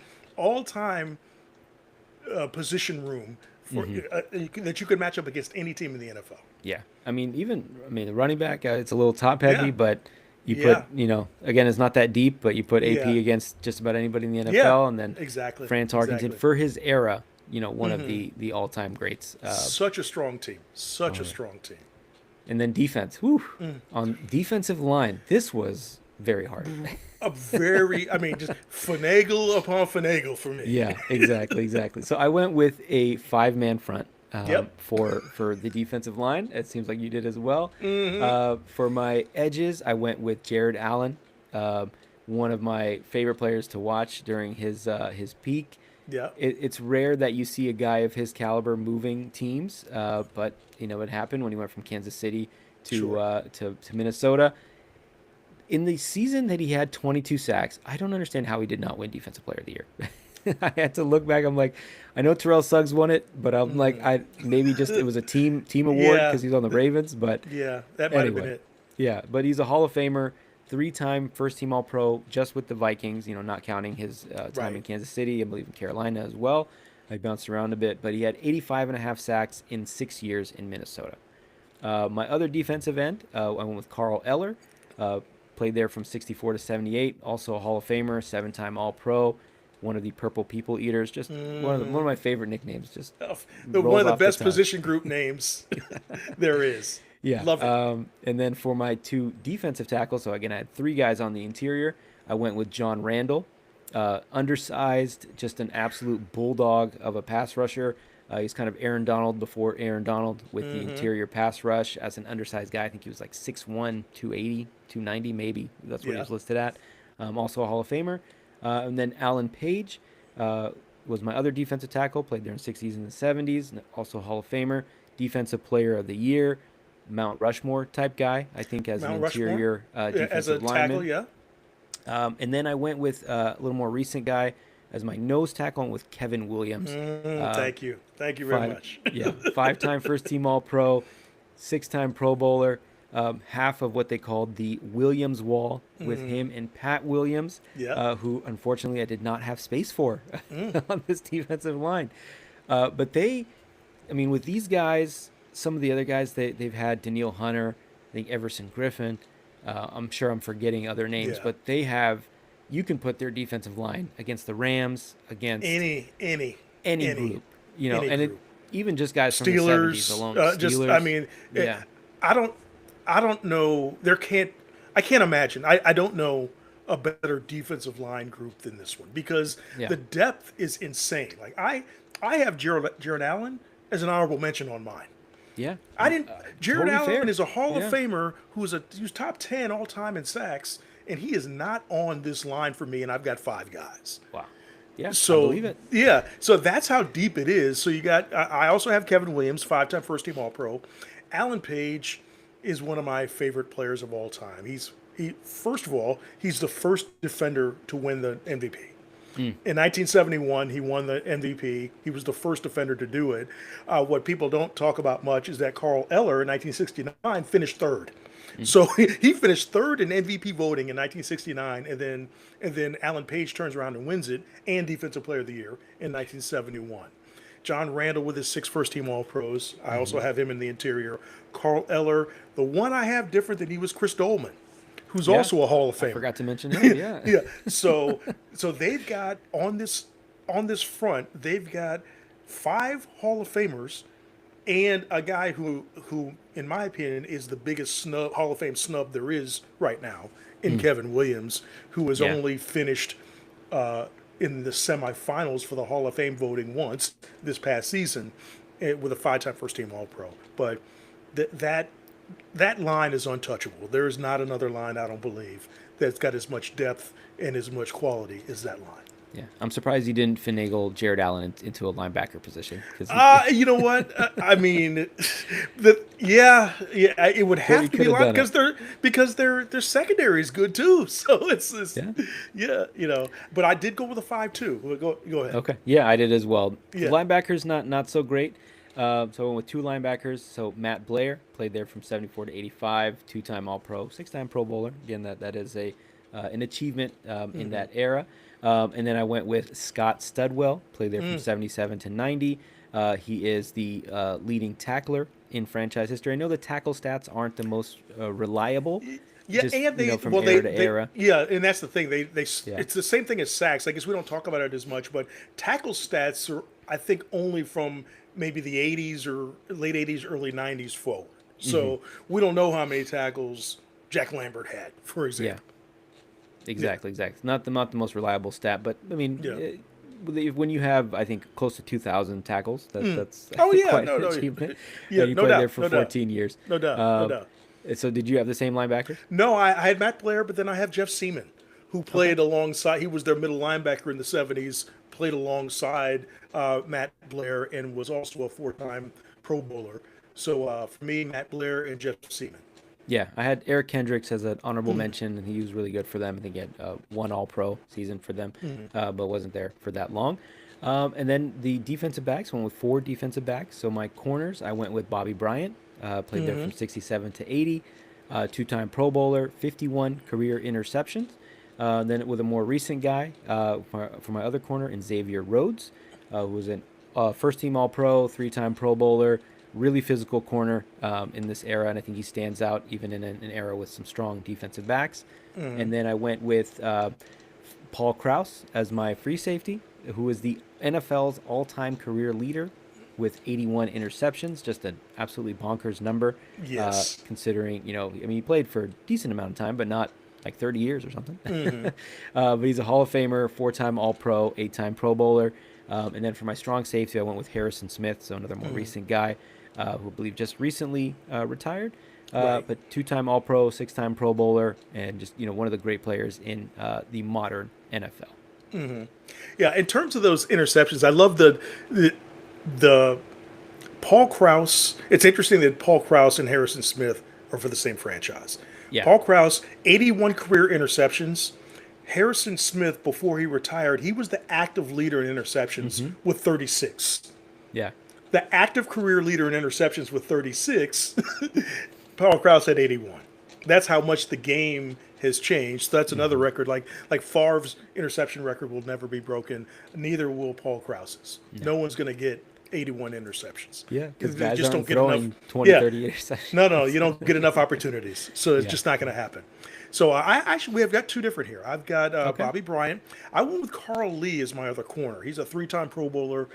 position room for that you could match up against any team in the NFL. Yeah. I mean, the running back, it's a little top heavy, Yeah, but you put, yeah, again, it's not that deep, but you put AP yeah, against just about anybody in the yeah. NFL, and then Exactly, France Harkington exactly. for his era, one of the all-time greats. Such a strong team. Such Oh a yeah. strong team. And then defense. Whew. On defensive line, this was very hard. I mean, just finagle upon finagle for me. Yeah, exactly, exactly. So I went with a five-man front Yep. for the defensive line. It seems like you did as well. For my edges, I went with Jared Allen, uh, one of my favorite players to watch during his peak. Yep. It's rare that you see a guy of his caliber moving teams, but it happened when he went from Kansas City to Sure. to Minnesota. In the season that he had 22 sacks, I don't understand how he did not win Defensive Player of the Year. I had to look back. I'm like, I know Terrell Suggs won it, but I'm like, I maybe just it was a team award Yeah. because he's on the Ravens. But Yeah. That might have been anyway, it. yeah. But he's a Hall of Famer, three-time first-team All-Pro, just with the Vikings. Not counting his time in Right. Kansas City, I believe in Carolina as well. I bounced around a bit, but he had 85 and a half sacks in 6 years in Minnesota. My other defensive end, I went with Carl Eller. Uh, Played there from 64 to 78. Also a Hall of Famer, seven-time All-Pro, one of the Purple People Eaters. Just one of my favorite nicknames. Just One rolls of the off the best tongue. position group names there is. Yeah. Love it. And then for my two defensive tackles, so again, I had three guys on the interior. I went with John Randall, undersized, just an absolute bulldog of a pass rusher. He's kind of Aaron Donald before Aaron Donald with the interior pass rush as an undersized guy. I think he was like 6'1", 280, 290 maybe. That's what he Yeah. was listed at. Also a Hall of Famer. And then Alan Page was my other defensive tackle, played there in 60s and the 70s, and also a Hall of Famer. Defensive Player of the Year, Mount Rushmore type guy, I think, as an Mount Rushmore interior as a defensive tackle. lineman. Yeah. And then I went with a little more recent guy as my nose tackle, and with Kevin Williams. Thank you. Thank you very much. Yeah, five-time first-team All-Pro, six-time Pro Bowler. Half of what they called the Williams Wall with him and Pat Williams, Yeah. who unfortunately I did not have space for on this defensive line. But with these guys, some of the other guys they've had Daniil Hunter, I think Everson Griffin. I'm sure I'm forgetting other names, Yeah. but you can put their defensive line against the Rams, against any group, any and group. even just guys from the 70s Steelers. alone. Just, Steelers, I mean, yeah, I don't, I don't know. I can't imagine. I don't know a better defensive line group than this one because yeah, the depth is insane. Like I have Jared Allen as an honorable mention on mine. yeah. I didn't. Jared Totally Allen fair. is a Hall of Yeah. Famer who's top 10 all time in sacks, and he is not on this line for me. And I've got five guys. Wow. Yeah, I So believe it. yeah, so that's how deep it is. So you got. I also have Kevin Williams, five-time first-team All-Pro. Alan Page is one of my favorite players of all time. First of all, he's the first defender to win the MVP. In 1971, he won the MVP. He was the first defender to do it. What people don't talk about much is that Carl Eller in 1969 finished third. So he finished third in MVP voting in 1969, and then Alan Page turns around and wins it and Defensive Player of the Year in 1971. John Randall with his six first-team All-Pros. I also have him in the interior. Carl Eller. The one I have different than he was Chris Dolman, who's Yeah. also a Hall of I Famer. forgot to mention him. Yeah. Yeah. So they've got on this front, they've got five Hall of Famers and a guy who in my opinion is the biggest Hall of Fame snub there is right now in Kevin Williams, who has Yeah. only finished in the semifinals for the Hall of Fame voting once this past season with a five-time first-team All-Pro. But that line is untouchable. There is not another line, I don't believe, that's got as much depth and as much quality as that line. Yeah, I'm surprised you didn't finagle Jared Allen into a linebacker position because You know what? I mean, yeah, it would you have to be could have line done it. because their secondary is good too. So it's Yeah. yeah, you know. But I did go with a 5-2. Go ahead. Okay. Yeah, I did as well. The Yeah. linebackers not so great. So I went with two linebackers. So Matt Blair played there from 74 to 85, two-time All-Pro, six-time Pro Bowler. Again, that is a an achievement in that era. And then I went with Scott Studwell, played there from 77 to 90. He is the leading tackler in franchise history. I know the tackle stats aren't the most reliable, Yeah, just and from era to era. yeah, and that's the thing. Yeah. It's the same thing as sacks. I guess we don't talk about it as much, but tackle stats are, I think, only from maybe the '80s or late '80s, early '90s forward. So we don't know how many tackles Jack Lambert had, for Yeah. example. Yeah, Exactly. Not the most reliable stat, but I mean, yeah. when you have I think close to 2,000 tackles, that's Oh yeah, quite no, an no, achievement. yeah, You no played there doubt, for no doubt, 14 years. no doubt, no Um, doubt. so did you have the same linebackers? No, I had Matt Blair, but then I have Jeff Seaman, who Okay. played alongside. He was their middle linebacker in the '70s. Played alongside Matt Blair and was also a four-time Pro Bowler. So for me, Matt Blair and Jeff Seaman. Yeah, I had Eric Kendricks as an honorable mention, and he was really good for them. I think he had one All-Pro season for them, but wasn't there for that long. And then the defensive backs went with four defensive backs. So my corners, I went with Bobby Bryant, played there from 67 to 80, two-time Pro Bowler, 51 career interceptions. Then with a more recent guy for my other corner, in Xavier Rhodes, who was an first-team All-Pro, three-time Pro Bowler, really physical corner in this era, and I think he stands out even in an era with some strong defensive backs. And then I went with Paul Krause as my free safety, who is the NFL's all-time career leader with 81 interceptions, just an absolutely bonkers number. Yes. Considering, I mean, he played for a decent amount of time, but not like 30 years or something. But he's a Hall of Famer, four-time All-Pro, eight-time Pro Bowler. And then for my strong safety, I went with Harrison Smith, so another more recent guy who I believe just recently retired. Right. But two-time All-Pro, six-time Pro Bowler, and just one of the great players in the modern NFL. Yeah, in terms of those interceptions, I love the Paul Krause. It's interesting that Paul Krause and Harrison Smith are for the same franchise. Yeah, Paul Krause, 81 career interceptions. Harrison Smith, before he retired, he was the active leader in interceptions with 36. yeah, The active career leader in interceptions with 36, Paul Krause had 81. That's how much the game has changed. So that's another record. Like Favre's interception record will never be broken. Neither will Paul Krause's. No one's going to get 81 interceptions. yeah. Because They guys just aren't don't get throwing enough. 20, Yeah, 30 interceptions. no, you don't get enough opportunities, so it's Yeah. just not going to happen. So I actually we have got two different here. I've got Okay. Bobby Bryant. I went with Carl Lee as my other corner. He's a three-time Pro Bowler.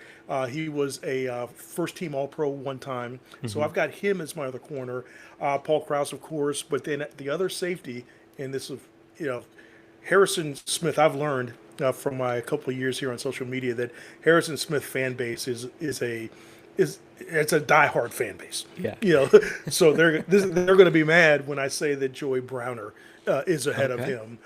He was a first-team All-Pro one time. So I've got him as my other corner. Paul Krause, of course, but then the other safety, and this is Harrison Smith. I've learned from my couple of years here on social media that Harrison Smith fan base is it's a diehard fan base. Yeah. So they're going to be mad when I say that Joey Browner is ahead of Okay. him.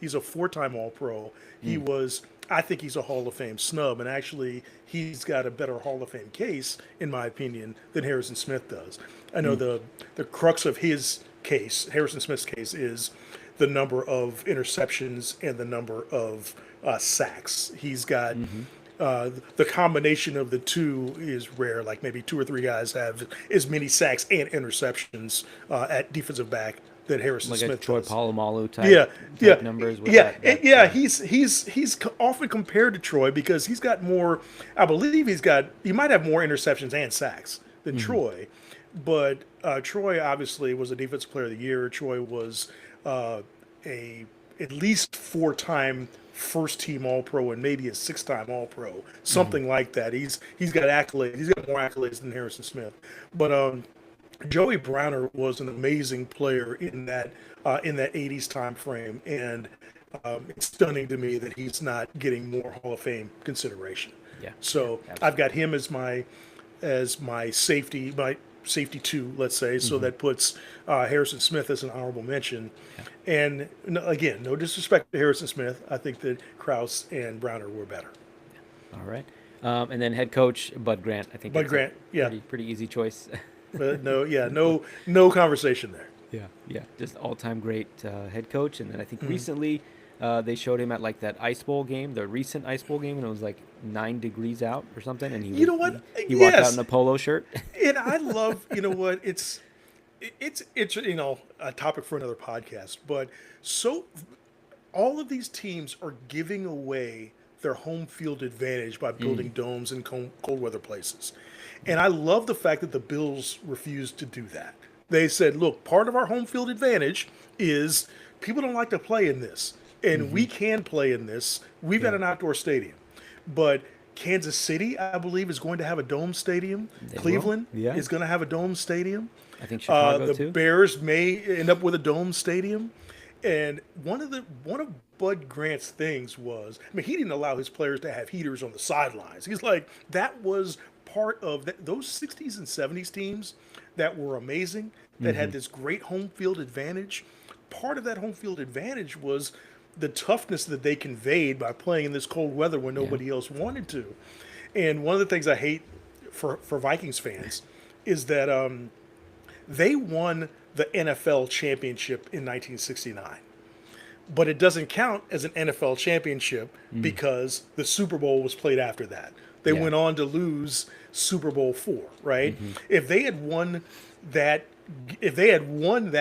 He's a four-time All-Pro. He was, I think he's a Hall of Fame snub, and actually he's got a better Hall of Fame case, in my opinion, than Harrison Smith does. I know the crux of his case, Harrison Smith's case, is the number of interceptions and the number of sacks. He's got the combination of the two is rare. Like maybe two or three guys have as many sacks and interceptions at defensive back that Harrison Like a Smith Troy does. Polamalu Yeah, type numbers. With yeah, that, yeah. He's often compared to Troy because he's got more. I believe he might have more interceptions and sacks than Troy, but Troy obviously was a defensive player of the year. Troy was a at least four-time first-team All-Pro and maybe a six-time All-Pro, something like that. He's got accolades. He's got more accolades than Harrison Smith, but Joey Browner was an amazing player in that '80s time frame, and it's stunning to me that he's not getting more Hall of Fame consideration. Yeah. So Absolutely. I've got him as my safety, safety 2, let's say. So that puts Harrison Smith as an honorable mention. Yeah. And again, no disrespect to Harrison Smith. I think that Krause and Browner were better. All right. And then head coach Bud Grant. I think Bud it's Grant, a yeah. pretty easy choice. But no conversation there. Yeah. Just all-time great head coach. And then I think recently they showed him at like that ice bowl game, the recent ice bowl game, and it was like 9 degrees out or something, and You know what? he walked out Yes. in a polo shirt. And I love, you know what? It's a topic for another podcast. But so all of these teams are giving away their home field advantage by building domes in cold weather places. And I love the fact that the Bills refused to do that. They said, look, part of our home field advantage is people don't like to play in this. And we can play in this. We've got an outdoor stadium. But Kansas City, I believe, is going to have a dome stadium. Cleveland is going to have a dome stadium. I think Chicago the too. Bears may end up with a dome stadium. And one of Bud Grant's things was, I mean, he didn't allow his players to have heaters on the sidelines. He's like, that was part of those 60s and 70s teams that were amazing, that had this great home field advantage. Part of that home field advantage was the toughness that they conveyed by playing in this cold weather when nobody else wanted to. And one of the things I hate for Vikings fans is that they won the NFL championship in 1969. But it doesn't count as an NFL championship because the Super Bowl was played after that. They went on to lose Super Bowl IV, right? If they had won that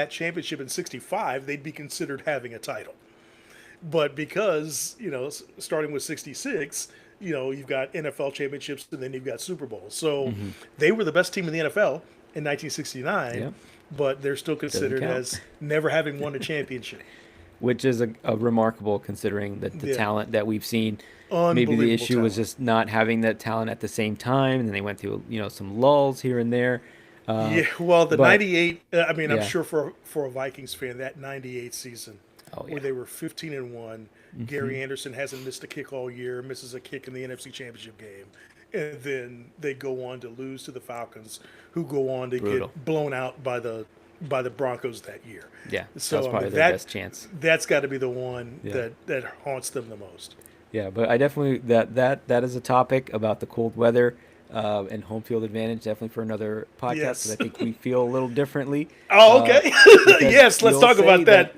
championship in 65, they'd be considered having a title. But because, starting with 66, you've got NFL championships and then you've got Super Bowls. So they were the best team in the NFL in 1969, but they're still considered as never having won a championship. Which is a remarkable considering the talent that we've seen. Maybe the issue was just not having that talent at the same time, and then they went through some lulls here and there. The 98, I'm sure for a Vikings fan, that 98 season where they were 15-1, Gary Anderson hasn't missed a kick all year, misses a kick in the NFC Championship game, and then they go on to lose to the Falcons, who go on to get blown out by the Broncos that year. Yeah, so that's probably their best chance. That's got to be the one that haunts them the most. Yeah, but I definitely that is a topic about the cold weather and home field advantage, definitely for another podcast. Because I think we feel a little differently. Oh, okay. Yes, let's talk about that.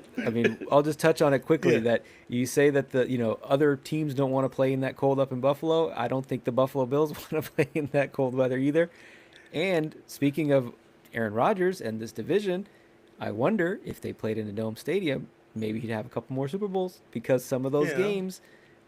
I'll just touch on it quickly. That you say that the other teams don't want to play in that cold up in Buffalo. I don't think the Buffalo Bills want to play in that cold weather either. And speaking of Aaron Rodgers and this division, I wonder if they played in a dome stadium, maybe he'd have a couple more Super Bowls, because some of those games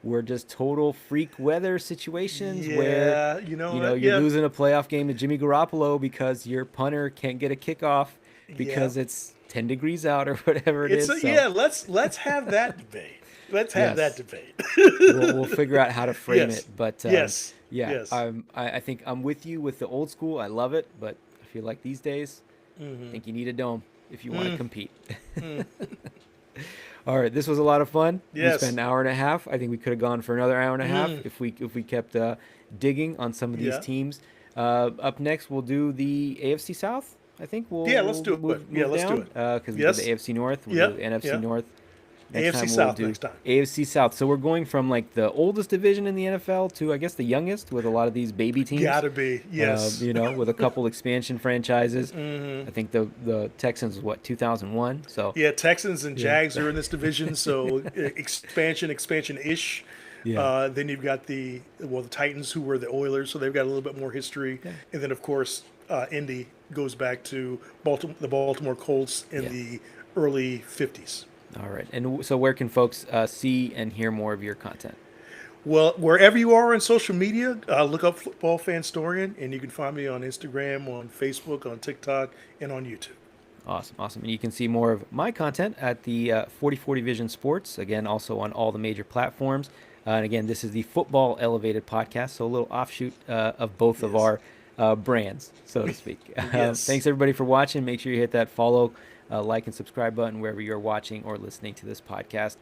were just total freak weather situations where you're losing a playoff game to Jimmy Garoppolo because your punter can't get a kickoff because it's 10 degrees out or whatever it is. Let's have that debate. Let's have that debate. We'll figure out how to frame it. But I think I'm with you with the old school. I love it, but I feel like these days, I think you need a dome if you want to compete. All right, this was a lot of fun. Yes. We spent an hour and a half. I think we could have gone for another hour and a half if we kept digging on some of these teams. Up next, we'll do the AFC South. I think let's do it. Let's do it. Because we did the AFC North. We'll do the NFC North. AFC South next time. AFC South. So we're going from like the oldest division in the NFL to, I guess, the youngest with a lot of these baby teams. Gotta be, yes. With a couple expansion franchises. I think the Texans was 2001. So Texans and Jags are in this division. So expansion-ish. Then you've got the Titans, who were the Oilers, so they've got a little bit more history. And then of course Indy goes back to the Baltimore Colts in the early 50s. All right. And so where can folks see and hear more of your content? Well, wherever you are on social media, look up Football Fanstorian, and you can find me on Instagram, on Facebook, on TikTok, and on YouTube. Awesome. And you can see more of my content at the 4040 Vision Sports, again, also on all the major platforms. And again, this is the Football Elevated podcast, so a little offshoot of both of our brands, so to speak. Thanks, everybody, for watching. Make sure you hit that follow, like, and subscribe button wherever you're watching or listening to this podcast.